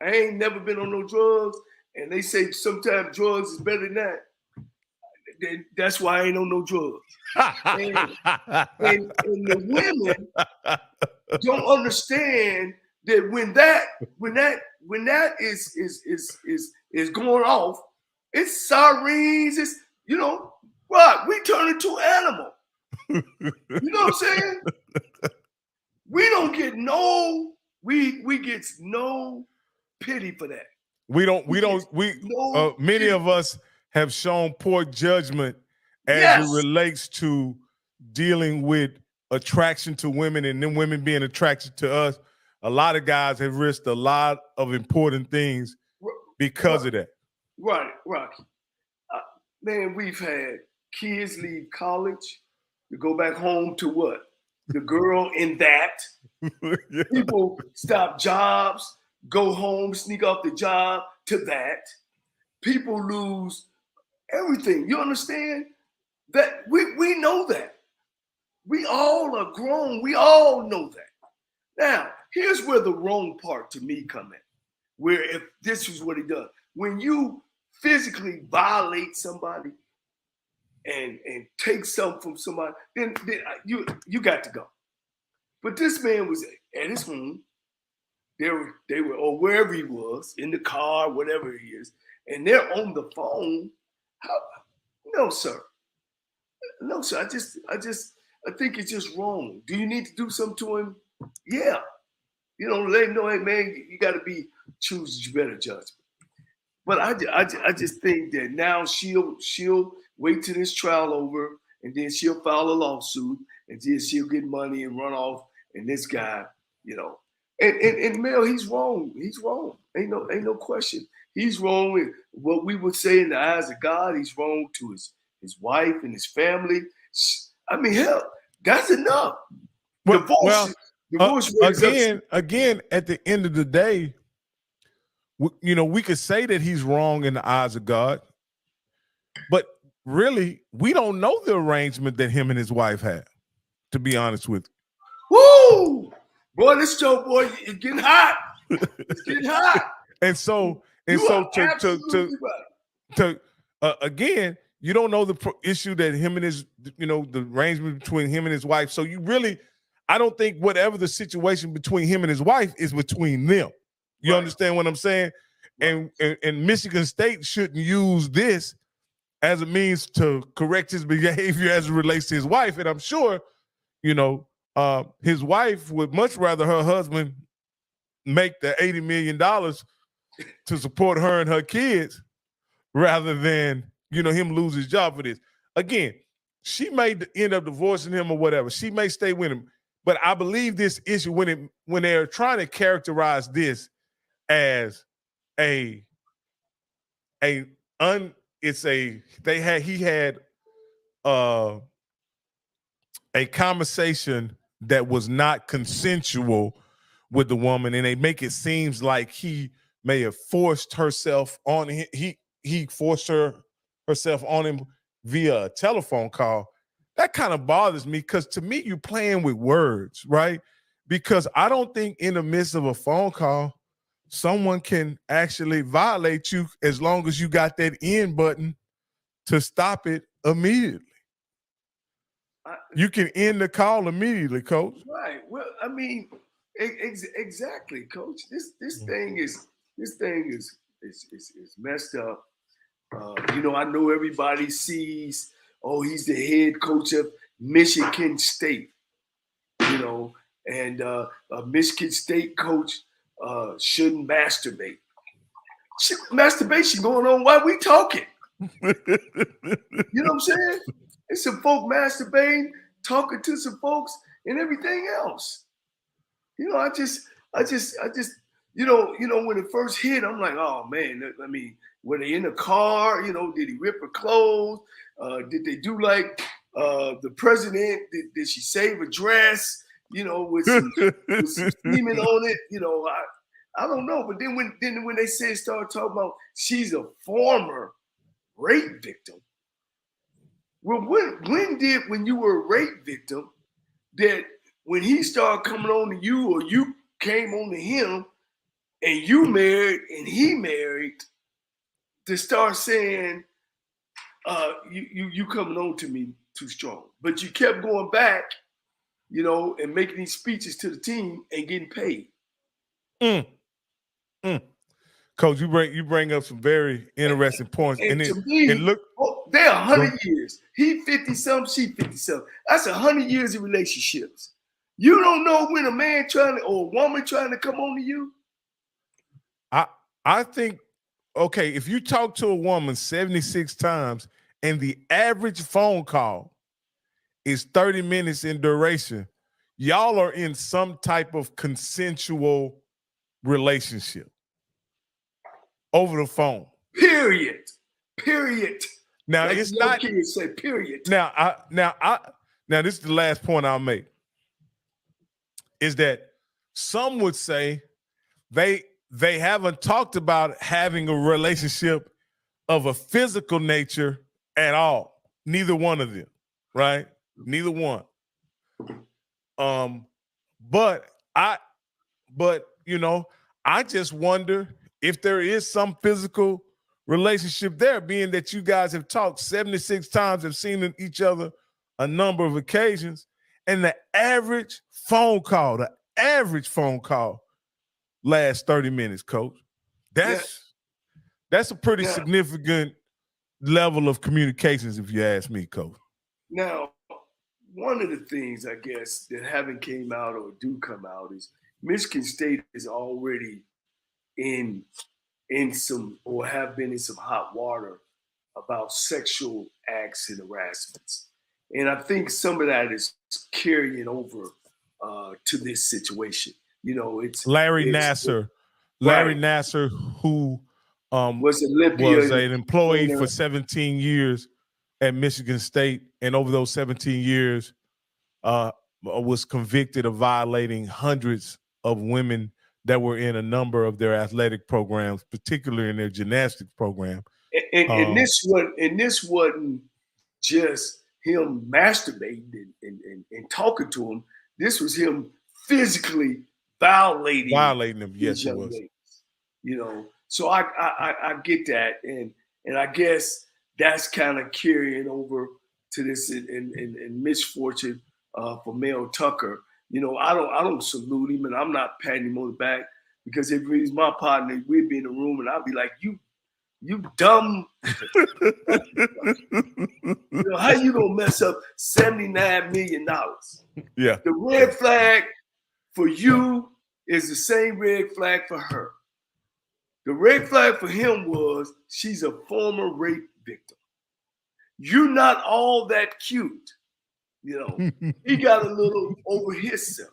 I ain't never been on no drugs. And they say sometimes drugs is better than that. That's why I ain't on no drugs. and the women don't understand that when that is going off, it's sirens. It's Rock. We turn into an animal. You know what I'm saying? We don't get we get no pity for that. Many of us have shown poor judgment as it relates to dealing with attraction to women and then women being attracted to us. A lot of guys have risked a lot of important things because of that. Right, Rocky. Man, we've had kids leave college to go back home to what? The girl in that. Yeah. People stop jobs, go home, sneak off the job to that. People lose everything. You understand? That we know that. We all are grown. We all know that. Now, here's where the wrong part to me come in. Where if this is what he does. When you physically violate somebody and take something from somebody, then you got to go. But this man was at his home. They were or wherever he was, in the car, whatever he is, and they're on the phone. No, sir. No, sir. I think it's just wrong. Do you need to do something to him? Yeah. Let him know, hey man, you got to choose your better judgment. But I just think that now she'll wait till this trial over, and then she'll file a lawsuit, and then she'll get money and run off. And this guy, and Mel, he's wrong. He's wrong. Ain't no question. He's wrong. And what we would say in the eyes of God, he's wrong to his wife and his family. I mean, hell, that's enough. Divorce again, at the end of the day, we could say that he's wrong in the eyes of God, but really, we don't know the arrangement that him and his wife had, to be honest with you. Woo! Boy, this show, boy, it's getting hot. It's getting hot. Again, you don't know the issue that him and his, the arrangement between him and his wife. So I don't think whatever the situation between him and his wife is between them. You understand what I'm saying? Right. And Michigan State shouldn't use this as a means to correct his behavior as it relates to his wife. And I'm sure, his wife would much rather her husband make the $80 million to support her and her kids rather than, him lose his job for this. Again, she may end up divorcing him or whatever. She may stay with him. But I believe this issue, when they're trying to characterize this as he had a conversation that was not consensual with the woman, and they make it seem like he may have forced herself on him. he forced herself on him via a telephone call. That kind of bothers me because to me, you're playing with words, right? Because I don't think in the midst of a phone call, someone can actually violate you as long as you got that end button to stop it immediately. You can end the call immediately, Coach. Right. Well, I mean, exactly, Coach. This thing is messed up. I know everybody sees, oh, he's the head coach of Michigan State, and a Michigan State coach shouldn't masturbate. Masturbation going on while we talking. You know what I'm saying? It's some folk masturbating, talking to some folks, and everything else. I just, when it first hit, I'm like, oh man. I mean, were they in the car? Did he rip her clothes? Did they do like the president? Did she save a dress? With some steaming on it. I don't know. But then when they started talking about she's a former rape victim. Well, when you were a rape victim, that when he started coming on to you or you came on to him and you married and he married, to start saying, you coming on to me too strong. But you kept going back, and making these speeches to the team and getting paid. Coach, you bring up some very interesting points. And to me, they're 100 years. He 50-something, she 50-something. That's 100 years of relationships. You don't know when a man or a woman trying to come on to you? I think, okay, if you talk to a woman 76 times and the average phone call is 30 minutes in duration, y'all are in some type of consensual relationship over the phone. Period. Now like it's not. Kids say period. Now this is the last point I'll make. Is that some would say they haven't talked about having a relationship of a physical nature at all. Neither one of them, right? Neither one. But I just wonder if there is some physical relationship there, being that you guys have talked 76 times, have seen each other a number of occasions, and the average phone call lasts 30 minutes, Coach. That's a pretty significant level of communications, if you ask me, Coach. Now, one of the things I guess that haven't came out or do come out is Michigan State is already in some, or have been in some hot water about sexual acts and harassments. And I think some of that is carrying over to this situation. It's Larry Nassar, who was an employee for 17 years at Michigan State, and over those 17 years was convicted of violating hundreds of women that were in a number of their athletic programs, particularly in their gymnastics program. And this wasn't just him masturbating and talking to him. This was him physically violating them. Yes, it was. Ladies, so I get that, and I guess that's kind of carrying over to this in misfortune for Mel Tucker. I don't salute him, and I'm not patting him on the back, because if he's my partner, we'd be in the room and I'd be like, you dumb. How you gonna mess up $79 million? Yeah. The red flag for you is the same red flag for her. The red flag for him was she's a former rape victim. You're not all that cute. He got a little over himself.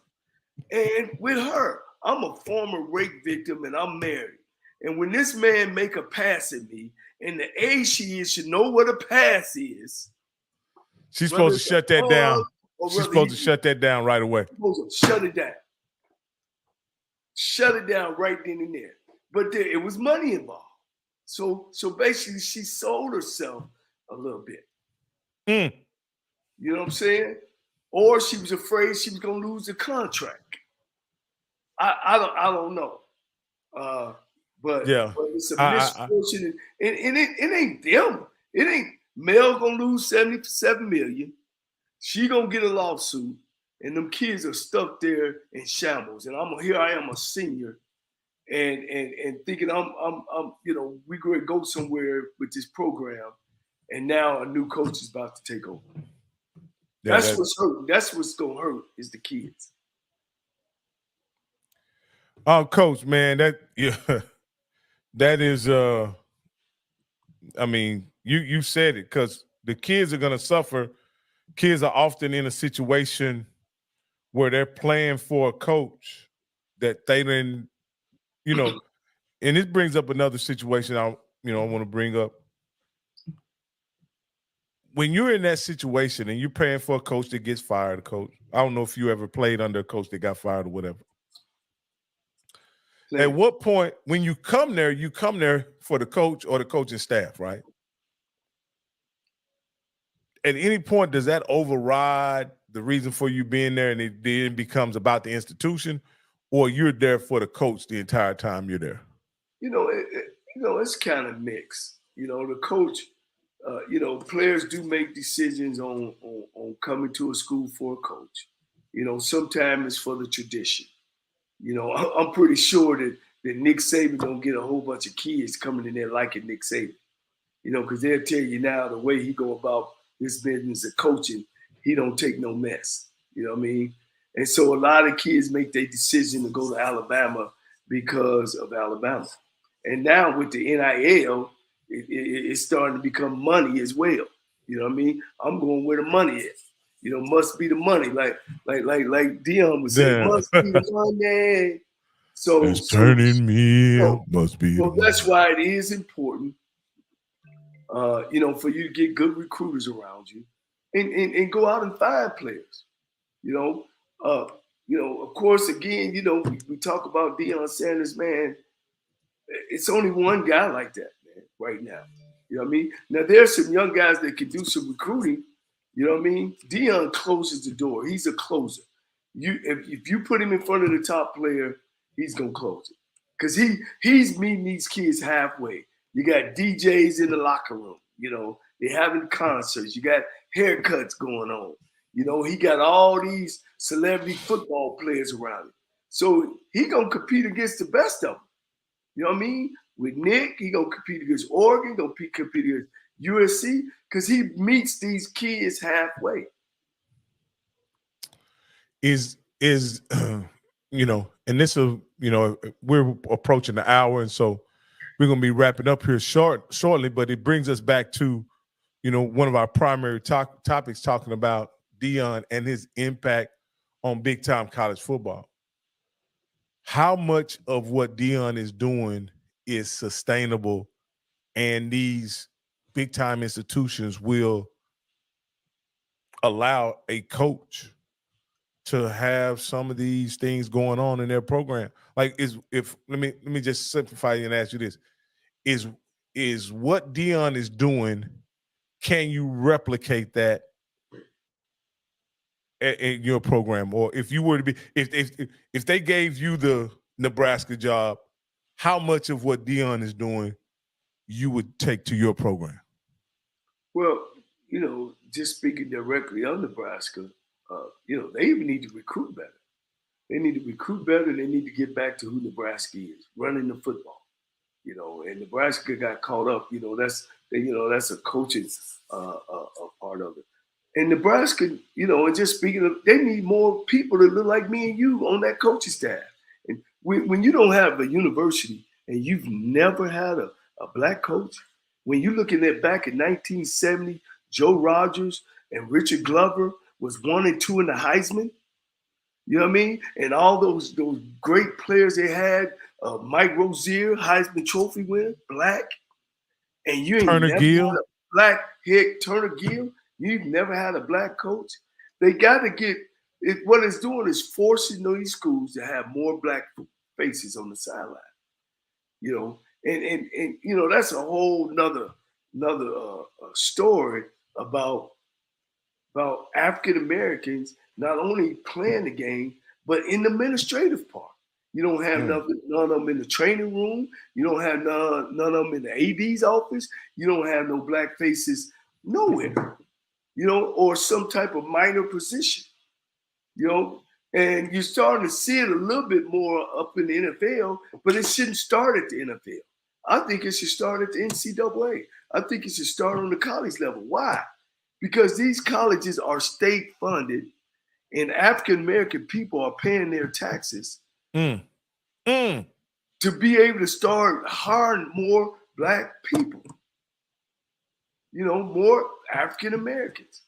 And with her, I'm a former rape victim and I'm married. And when this man make a pass at me, and the age she is should know what a pass is. She's supposed to shut that down. She's supposed to shut that down right away. Shut it down. Shut it down right then and there. But it was money involved. So basically, she sold herself a little bit. Mm. You know what I'm saying? Or she was afraid she was gonna lose the contract. I don't know. But Yeah. it's a I misfortune, and it ain't them. It ain't Mel gonna lose 77 million. She gonna get a lawsuit, and them kids are stuck there in shambles. And here I am a senior, and thinking I'm we gonna go somewhere with this program, and now a new coach is about to take over. yeah, That's what's hurting. That's what's gonna hurt is the kids. Coach, man, that is I mean, you said it, because the kids are gonna suffer. Kids are often in a situation where they're playing for a coach that they didn't, and it brings up another situation I want to bring up. When you're in that situation and you're paying for a coach that gets fired, coach, I don't know if you ever played under a coach that got fired or whatever. At what point, when you come there for the coach or the coaching staff, right? At any point, does that override the reason for you being there, and it then becomes about the institution, or you're there for the coach the entire time you're there? It's kind of mixed. The coach, players do make decisions on coming to a school for a coach. Sometimes it's for the tradition. I'm pretty sure that Nick Saban don't get a whole bunch of kids coming in there liking Nick Saban. Because they'll tell you now the way he go about this business of coaching, he don't take no mess. You know what I mean? And so a lot of kids make their decision to go to Alabama because of Alabama. And now with the NIL, it's starting to become money as well. You know what I mean? I'm going where the money is. Must be the money. Like Dion was saying, Yeah. must be the money. It's turning me, must be the money. That's why it is important, for you to get good recruiters around you and go out and find players. Of course, again, we talk about Deion Sanders, man. It's only one guy like that, man, right now. You know what I mean? Now, there's some young guys that can do some recruiting. You know what I mean? Deion closes the door. He's a closer. If you put him in front of the top player, he's going to close it. Because he's meeting these kids halfway. You got DJs in the locker room. They're having concerts. You got haircuts going on. He got all these celebrity football players around him. So he going to compete against the best of them. You know what I mean? With Nick, he going to compete against Oregon, going to compete against USC, because he meets these kids halfway. And this is, we're approaching the hour, and so we're going to be wrapping up here shortly, but it brings us back to, one of our primary topics, talking about Deion and his impact on big-time college football. How much of what Deion is doing is sustainable, and these big-time institutions will allow a coach to have some of these things going on in their program? Like, let me just simplify and ask you this: is what Deion is doing, can you replicate that in your program? Or if you were to be, if they gave you the Nebraska job, how much of what Deion is doing you would take to your program? Well, just speaking directly on Nebraska, they even need to recruit better. They need to recruit better, and they need to get back to who Nebraska is, running the football. And Nebraska got caught up. That's a coaching part of it. And Nebraska, and just speaking of, they need more people that look like me and you on that coaching staff. And when you don't have a university and you've never had a black coach, when you're looking at back in 1970, Joe Rogers and Richard Glover was 1 and 2 in the Heisman. You know what I mean? And all those great players they had, Mike Rozier, Heisman Trophy winner, black. And you ain't Turner never Gill. had a black head, Turner Gill. You've never had a black coach. They got to get it. What it's doing is forcing these schools to have more black faces on the sideline. And you know, that's a whole nother story about African Americans not only playing the game, but in the administrative part. You don't have none of them in the training room. You don't have none of them in the AD's office. You don't have no black faces nowhere, you know, or some type of minor position, you know. And you're starting to see it a little bit more up in the NFL, but it shouldn't start at the NFL. I think it should start at the NCAA. I think it should start on the college level. Why? Because these colleges are state funded and African American people are paying their taxes to be able to start hiring more black people, you know, more African Americans.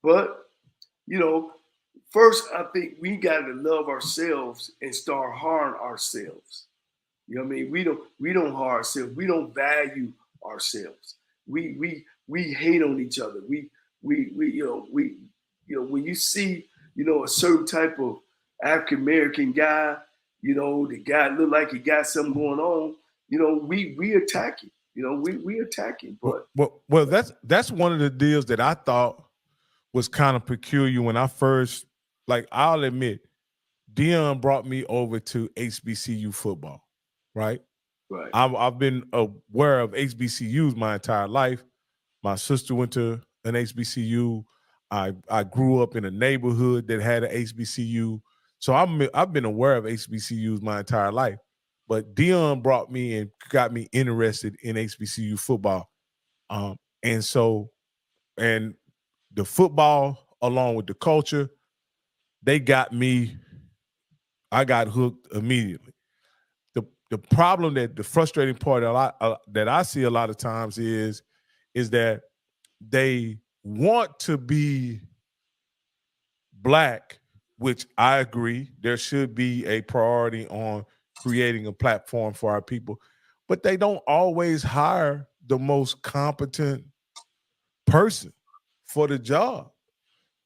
But, you know, first, I think we got to love ourselves and start hiring ourselves. You know what I mean? We don't hire ourselves. We don't value ourselves. We hate on each other. We when you see, you know, a certain type of African American guy, you know, the guy look like he got something going on, you know, we attack him. You know, we attack him. But well, that's one of the deals that I thought was kind of peculiar when I first, like, I'll admit, Dion brought me over to HBCU football, right? Right. I've been aware of HBCUs my entire life. My sister went to an HBCU. I grew up in a neighborhood that had an HBCU. So I've been aware of HBCUs my entire life. But Dion brought me and got me interested in HBCU football. And the football, along with the culture, I got hooked immediately. The problem, that the frustrating part that I see a lot of times is that they want to be black, which I agree, there should be a priority on creating a platform for our people, but they don't always hire the most competent person for the job.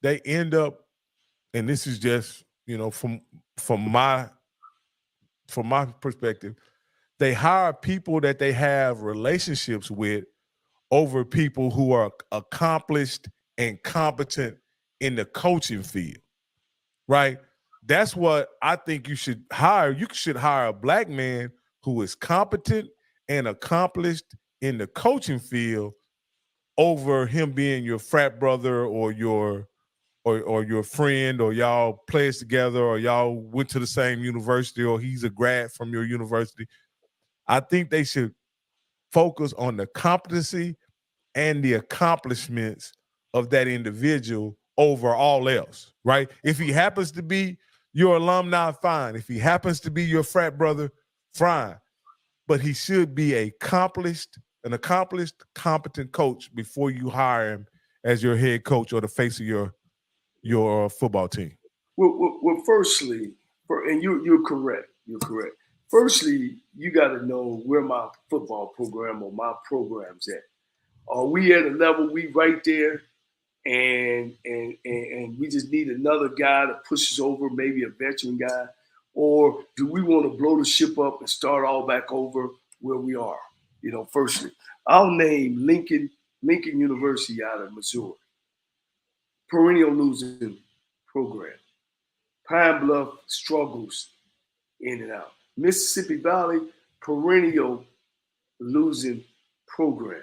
They end up, and this is just, you know, from my perspective, they hire people that they have relationships with over people who are accomplished and competent in the coaching field, right? That's what I think you should hire. You should hire a black man who is competent and accomplished in the coaching field over him being your frat brother or your friend, or y'all players together, or y'all went to the same university, or he's a grad from your university. I think they should focus on the competency and the accomplishments of that individual over all else, right? If he happens to be your alumni, fine. If he happens to be your frat brother, fine. But he should be an accomplished, competent coach before you hire him as your head coach or the face of your football team. Well, firstly, and you're correct. You're correct. Firstly, you got to know where my football program or my program's at. Are we at a level we right there, and we just need another guy to push us over, maybe a veteran guy, or do we want to blow the ship up and start all back over where we are? You know, firstly, I'll name Lincoln University out of Missouri, perennial losing program. Pine Bluff struggles in and out. Mississippi Valley, perennial losing program.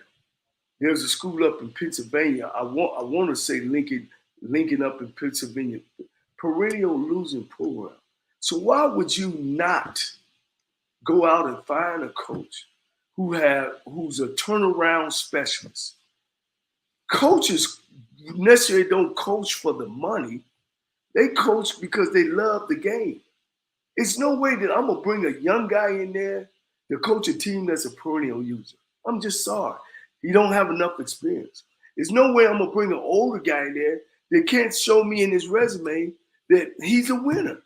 There's a school up in Pennsylvania. I want to say Lincoln up in Pennsylvania, perennial losing program. So why would you not go out and find a coach who's a turnaround specialist? Coaches necessarily don't coach for the money. They coach because they love the game. It's no way that I'm gonna bring a young guy in there to coach a team that's a perennial user. I'm just sorry. He don't have enough experience. There's no way I'm gonna bring an older guy in there that can't show me in his resume that he's a winner.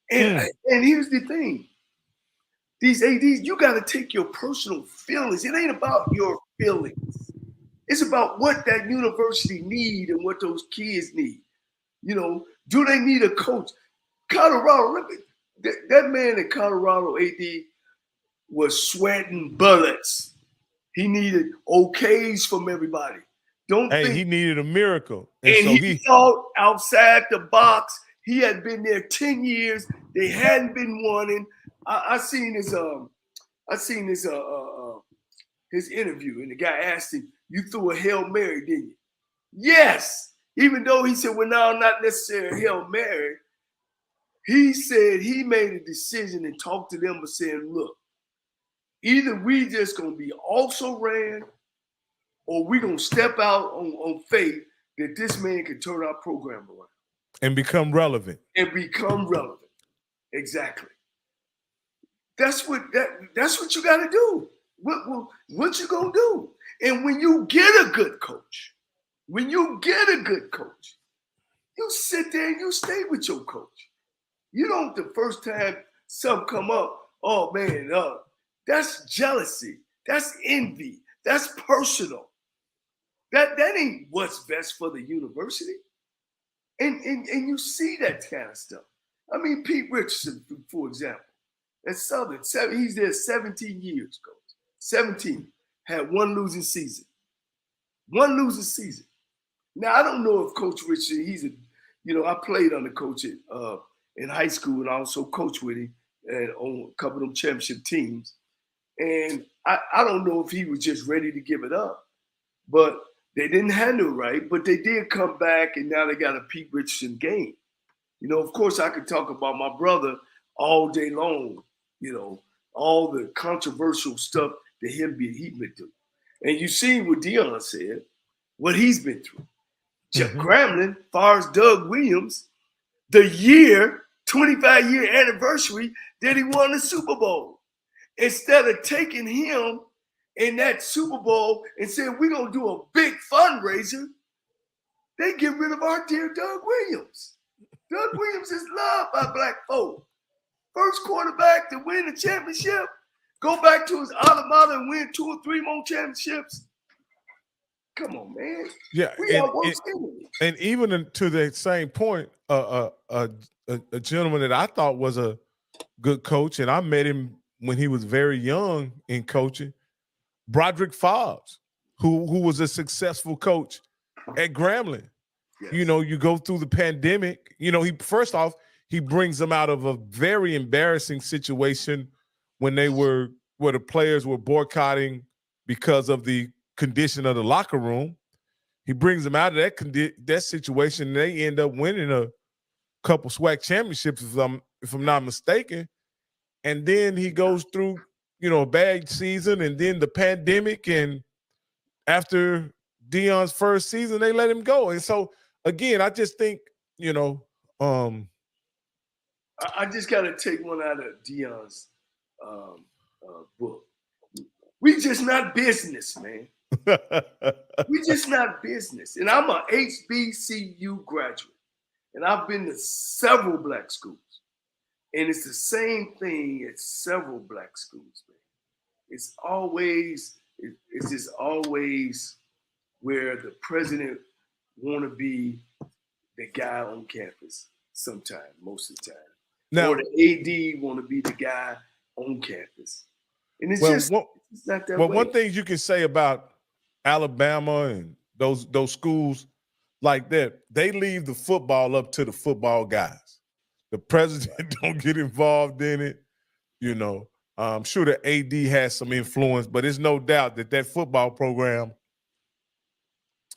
And here's the thing. These ADs, you gotta take your personal feelings. It ain't about your feelings. It's about what that university need and what those kids need. You know, do they need a coach? Colorado, that man in Colorado, AD, was sweating bullets. He needed okays from everybody. Don't Hey, think. he needed a miracle. And so he thought outside the box. He had been there 10 years. They hadn't been winning. I seen his his interview, and the guy asked him, "You threw a Hail Mary, didn't you?" Yes. Even though he said, "Well, no, not necessarily Hail Mary," he said he made a decision and talked to them and saying, "Look, either we just gonna be also ran, or we gonna step out on faith that this man can turn our program around and become relevant." Exactly. That's what you got to do. What you gonna do? And when you get a good coach, you sit there and you stay with your coach. You don't, the first time something come up, oh man, that's jealousy, that's envy, that's personal. That ain't what's best for the university. And you see that kind of stuff. I mean, Pete Richardson, for example, at Southern, he's there 17 years, coach. 17. Had one losing season. Now, I don't know if Coach Richardson, I played under Coach in high school and I also coached with him on a couple of them championship teams. And I don't know if he was just ready to give it up. But they didn't handle it right, but they did come back, and now they got a Pete Richardson game. Of course, I could talk about my brother all day long, all the controversial stuff that he's been through. And you see what Deion said, what he's been through. Jeff Grambling, far as Doug Williams, the 25-year anniversary that he won the Super Bowl. Instead of taking him in that Super Bowl and saying, we're going to do a big fundraiser, they get rid of our dear Doug Williams. Doug Williams is loved by black folk. First quarterback to win the championship, go back to his alma mater and win 2 or 3 more championships. Come on, man. Yeah, and even to the same point, a gentleman that I thought was a good coach, and I met him when he was very young in coaching, Broderick Fobbs, who was a successful coach at Grambling. Yes. You go through the pandemic. He brings them out of a very embarrassing situation when where the players were boycotting because of the condition of the locker room. He brings them out of that situation, and they end up winning a couple SWAC championships, if I'm not mistaken. And then he goes through, a bad season, and then the pandemic, and after Deion's first season, they let him go. And so, again, I just think, I just got to take one out of Deion's book. We just not business, man. We just not business. And I'm a HBCU graduate, and I've been to several black schools. And it's the same thing at several black schools, man. It's just always where the president want to be the guy on campus sometime, most of the time. Now, or the AD want to be the guy on campus. And it's it's not that way. One thing you can say about Alabama and those schools like that, they leave the football up to the football guys. The president don't get involved in it. I'm sure the AD has some influence, but it's no doubt that football program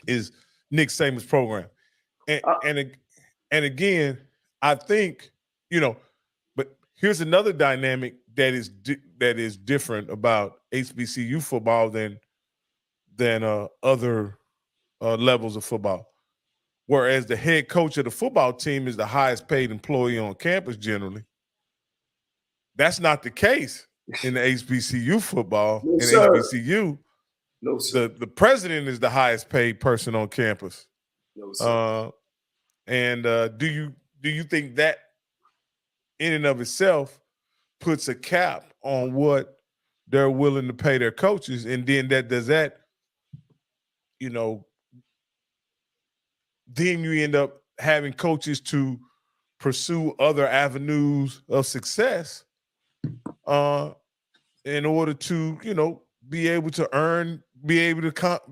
is Nick Saban's program. And again, I think, but here's another dynamic that is different about HBCU football than other levels of football. Whereas the head coach of the football team is the highest paid employee on campus generally. That's not the case in the HBCU football. No, in sir. HBCU, no, sir. The president is the highest paid person on campus. No, sir. Do you think that in and of itself puts a cap on what they're willing to pay their coaches? And then then you end up having coaches to pursue other avenues of success in order to, be able to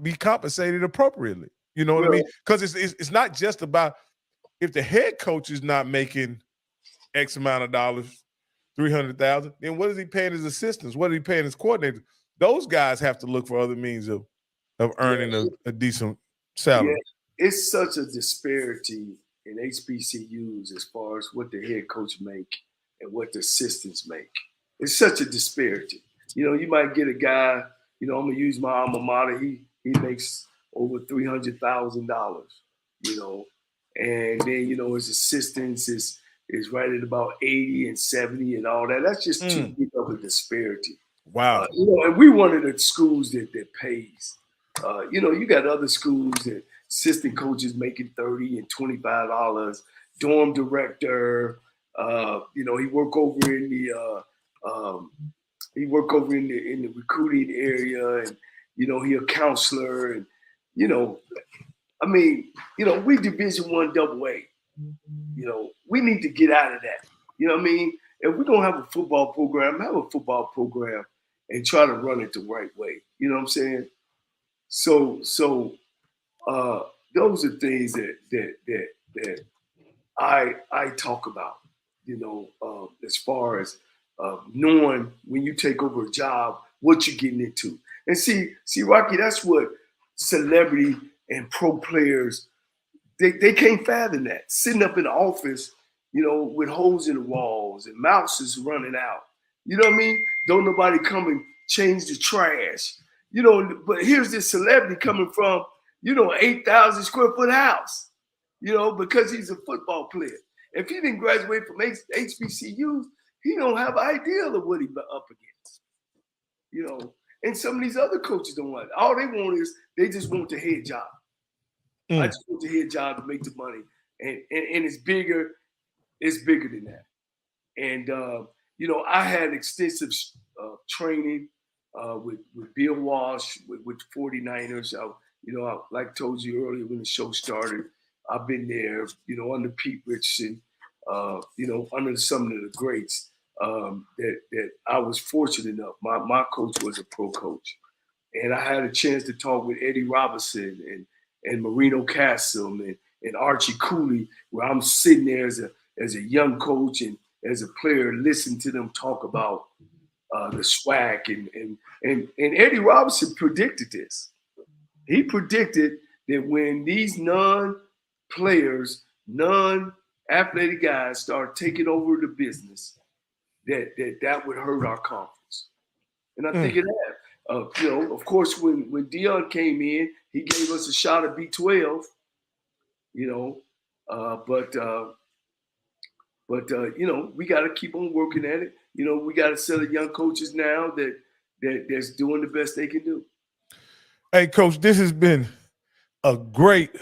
be compensated appropriately. You know what I mean? Because it's not just about if the head coach is not making X amount of dollars, 300,000, then what is he paying his assistants? What is he paying his coordinators? Those guys have to look for other means of earning a decent salary. Yeah, it's such a disparity in HBCUs as far as what the head coach make and what the assistants make. It's such a disparity. You might get a guy. I'm gonna use my alma mater. He makes over $300,000. And then his assistants is right at about 80 and 70 and all that. That's just too big of a disparity. Wow. And we one of the schools that pays. You got other schools that assistant coaches making $30 and $25. Dorm director, he work over in the recruiting area, and he a counselor, and we Division I AA. We need to get out of that. You know what I mean? If we're gonna have a football program, have a football program and try to run it the right way. You know what I'm saying? So those are things that I talk about. As far as knowing when you take over a job, what you're getting into. And see, Rocky, that's what celebrity and pro players, they can't fathom that. Sitting up in the office, with holes in the walls and mouses running out. You know what I mean? Don't nobody come and change the trash. But here's this celebrity coming from, 8,000 square foot house, because he's a football player. If he didn't graduate from HBCUs, he don't have an idea of what he's up against. And some of these other coaches don't want it. All they want is they just want the head job. I just want the head job to make the money. And it's bigger than that. And I had extensive training with Bill Walsh, with 49ers. Like I told you earlier when the show started, I've been there, under Pete Richardson, under some of the greats that I was fortunate enough. My coach was a pro coach. And I had a chance to talk with Eddie Robinson and Marino Castle and Archie Cooley, where I'm sitting there as a young coach and as a player, listening to them talk about the swag. And Eddie Robinson predicted this. He predicted that when these non-players, non-athletic guys start taking over the business, that would hurt our conference. And I think it has. Of course, when Dion came in, he gave us a shot at B12. But we got to keep on working at it. We got a set of young coaches now that's doing the best they can do. Hey, Coach, this has been a great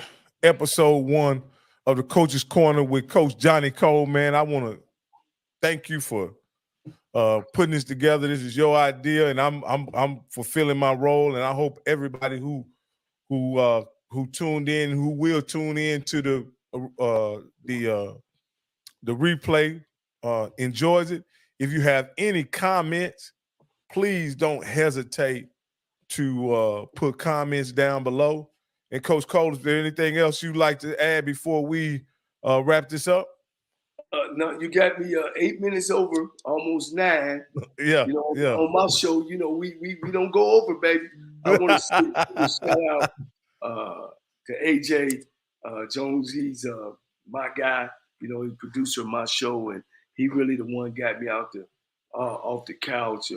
episode 1 of the Coaches Corner with Coach Johnnie Cole. Man, I want to thank you for putting this together. This is your idea, and I'm fulfilling my role. And I hope everybody who tuned in, who will tune in to the replay, enjoys it. If you have any comments, please don't hesitate to put comments down below. And Coach Cole, is there anything else you'd like to add before we wrap this up? No, you got me 8 minutes over, almost 9. Yeah, on my show, we don't go over, baby. I want to shout out to AJ Jones. He's my guy. He's producer of my show, and he really the one got me out off the couch.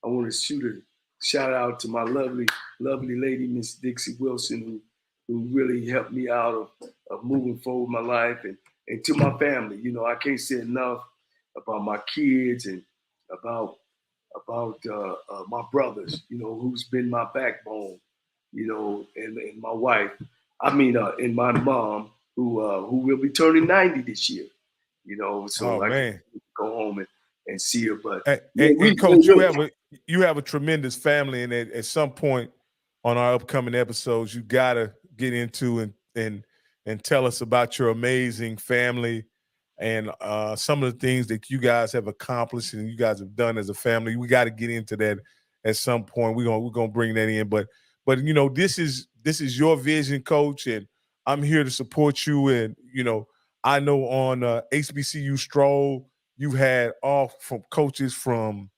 I want to shoot a shout out to my lovely lady, Miss Dixie Wilson, who really helped me out of moving forward my life, and to my family. I can't say enough about my kids and about my brothers, who's been my backbone, and my wife. And my mom, who will be turning 90 this year. So I can go home and see her. But Coach, you have a tremendous family, and at some point on our upcoming episodes, you gotta get into and tell us about your amazing family and some of the things that you guys have accomplished and you guys have done as a family. We got to get into that at some point. We're gonna bring that in, but you know, this is your vision, Coach, and I'm here to support you. And you know, I know on HBCU Stroll, you've had all from coaches from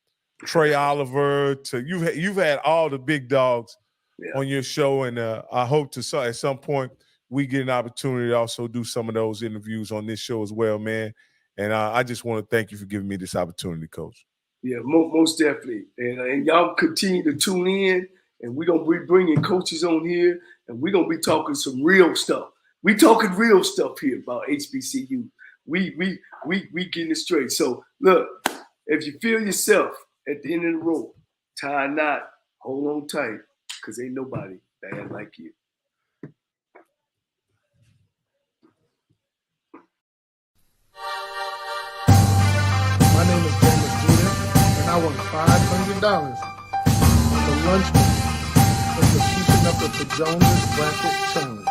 Trey Oliver to you've had all the big dogs on your show, and I hope to at some point we get an opportunity to also do some of those interviews on this show as well, man. And I just want to thank you for giving me this opportunity, Coach. Yeah, most definitely. And y'all continue to tune in, and we're going to be bringing coaches on here, and we're going to be talking some real stuff. We talking real stuff here about HBCU. We getting it straight. So, look, if you feel yourself at the end of the rope, tie a knot, hold on tight, because ain't nobody bad like you. My name is JM&E, and I won $500 for lunch money for keeping up with the Jonas Bracket Challenge.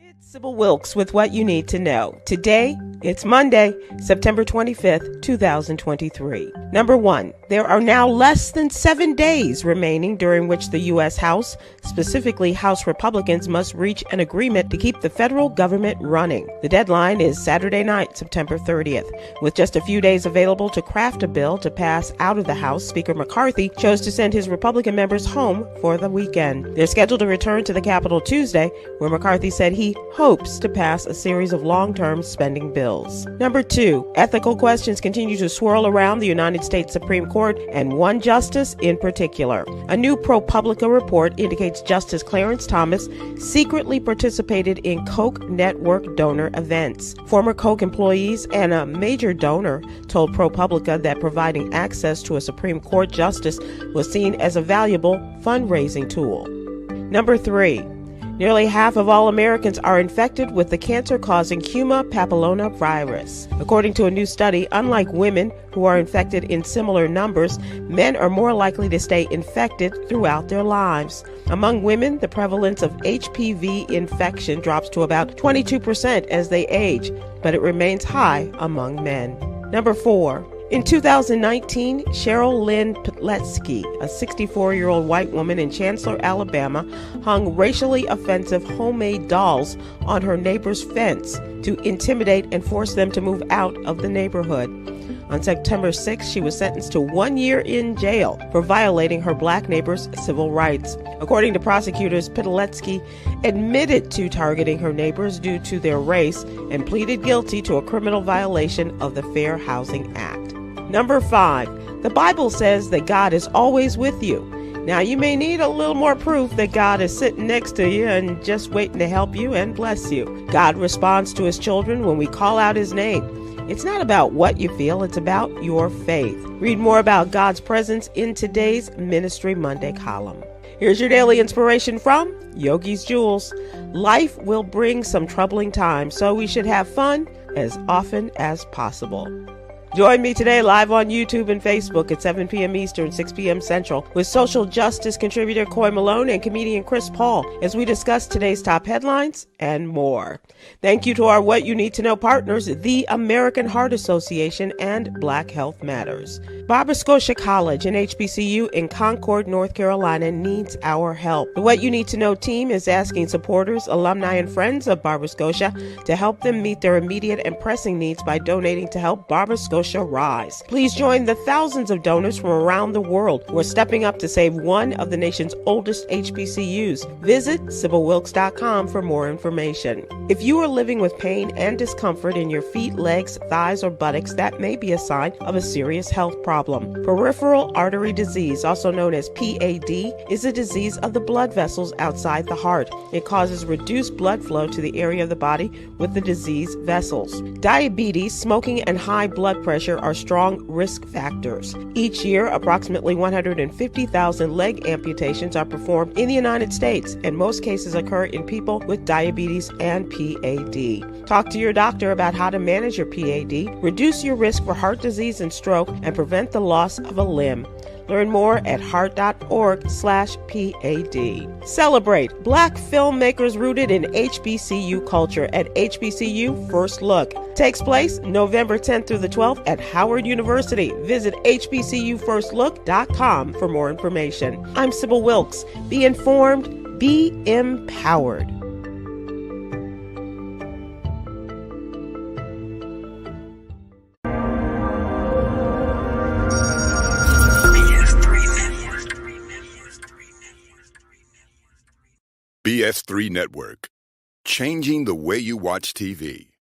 It's Sybil Wilkes with what you need to know. Today, it's Monday, September 25th, 2023. Number 1, there are now less than 7 days remaining during which the U.S. House, specifically House Republicans, must reach an agreement to keep the federal government running. The deadline is Saturday night, September 30th. With just a few days available to craft a bill to pass out of the House, Speaker McCarthy chose to send his Republican members home for the weekend. They're scheduled to return to the Capitol Tuesday, where McCarthy said he hopes to pass a series of long-term spending bills. Number 2, ethical questions continue to swirl around the United States Supreme Court and one justice in particular. A new ProPublica report indicates Justice Clarence Thomas secretly participated in Koch network donor events. Former Koch employees and a major donor told ProPublica that providing access to a Supreme Court justice was seen as a valuable fundraising tool. Number 3, nearly half of all Americans are infected with the cancer-causing human papillomavirus. According to a new study, unlike women who are infected in similar numbers, men are more likely to stay infected throughout their lives. Among women, the prevalence of HPV infection drops to about 22% as they age, but it remains high among men. Number 4. In 2019, Cheryl Lynn Pitletsky, a 64-year-old white woman in Chancellor, Alabama, hung racially offensive homemade dolls on her neighbor's fence to intimidate and force them to move out of the neighborhood. On September 6th, she was sentenced to 1 year in jail for violating her black neighbor's civil rights. According to prosecutors, Pitletsky admitted to targeting her neighbors due to their race and pleaded guilty to a criminal violation of the Fair Housing Act. Number 5, the Bible says that God is always with you. Now, you may need a little more proof that God is sitting next to you and just waiting to help you and bless you. God responds to his children when we call out his name. It's not about what you feel, it's about your faith. Read more about God's presence in today's Ministry Monday column. Here's your daily inspiration from Yogi's Jewels. Life will bring some troubling times, so we should have fun as often as possible. Join me today live on YouTube and Facebook at 7 p.m. Eastern, 6 p.m. Central with social justice contributor Coy Malone and comedian Chris Paul as we discuss today's top headlines and more. Thank you to our What You Need to Know partners, the American Heart Association and Black Health Matters. Barbara Scotia College, an HBCU in Concord, North Carolina, needs our help. The What You Need to Know team is asking supporters, alumni, and friends of Barbara Scotia to help them meet their immediate and pressing needs by donating to help Barbara Scotia rise. Please join the thousands of donors from around the world who are stepping up to save one of the nation's oldest HBCUs. Visit SybilWilkes.com for more information. If you are living with pain and discomfort in your feet, legs, thighs, or buttocks, that may be a sign of a serious health problem. Peripheral artery disease, also known as PAD, is a disease of the blood vessels outside the heart. It causes reduced blood flow to the area of the body with the diseased vessels. Diabetes, smoking, and high blood pressure are strong risk factors. Each year, approximately 150,000 leg amputations are performed in the United States, and most cases occur in people with diabetes and PAD. Talk to your doctor about how to manage your PAD, reduce your risk for heart disease and stroke, and prevent prevent the loss of a limb. Learn more at heart.org/PAD. Celebrate Black filmmakers rooted in HBCU culture at HBCU First Look. Takes place November 10th through the 12th at Howard University. Visit hbcufirstlook.com for more information. I'm Sybil Wilkes. Be informed, be empowered. BS3 Network, changing the way you watch TV.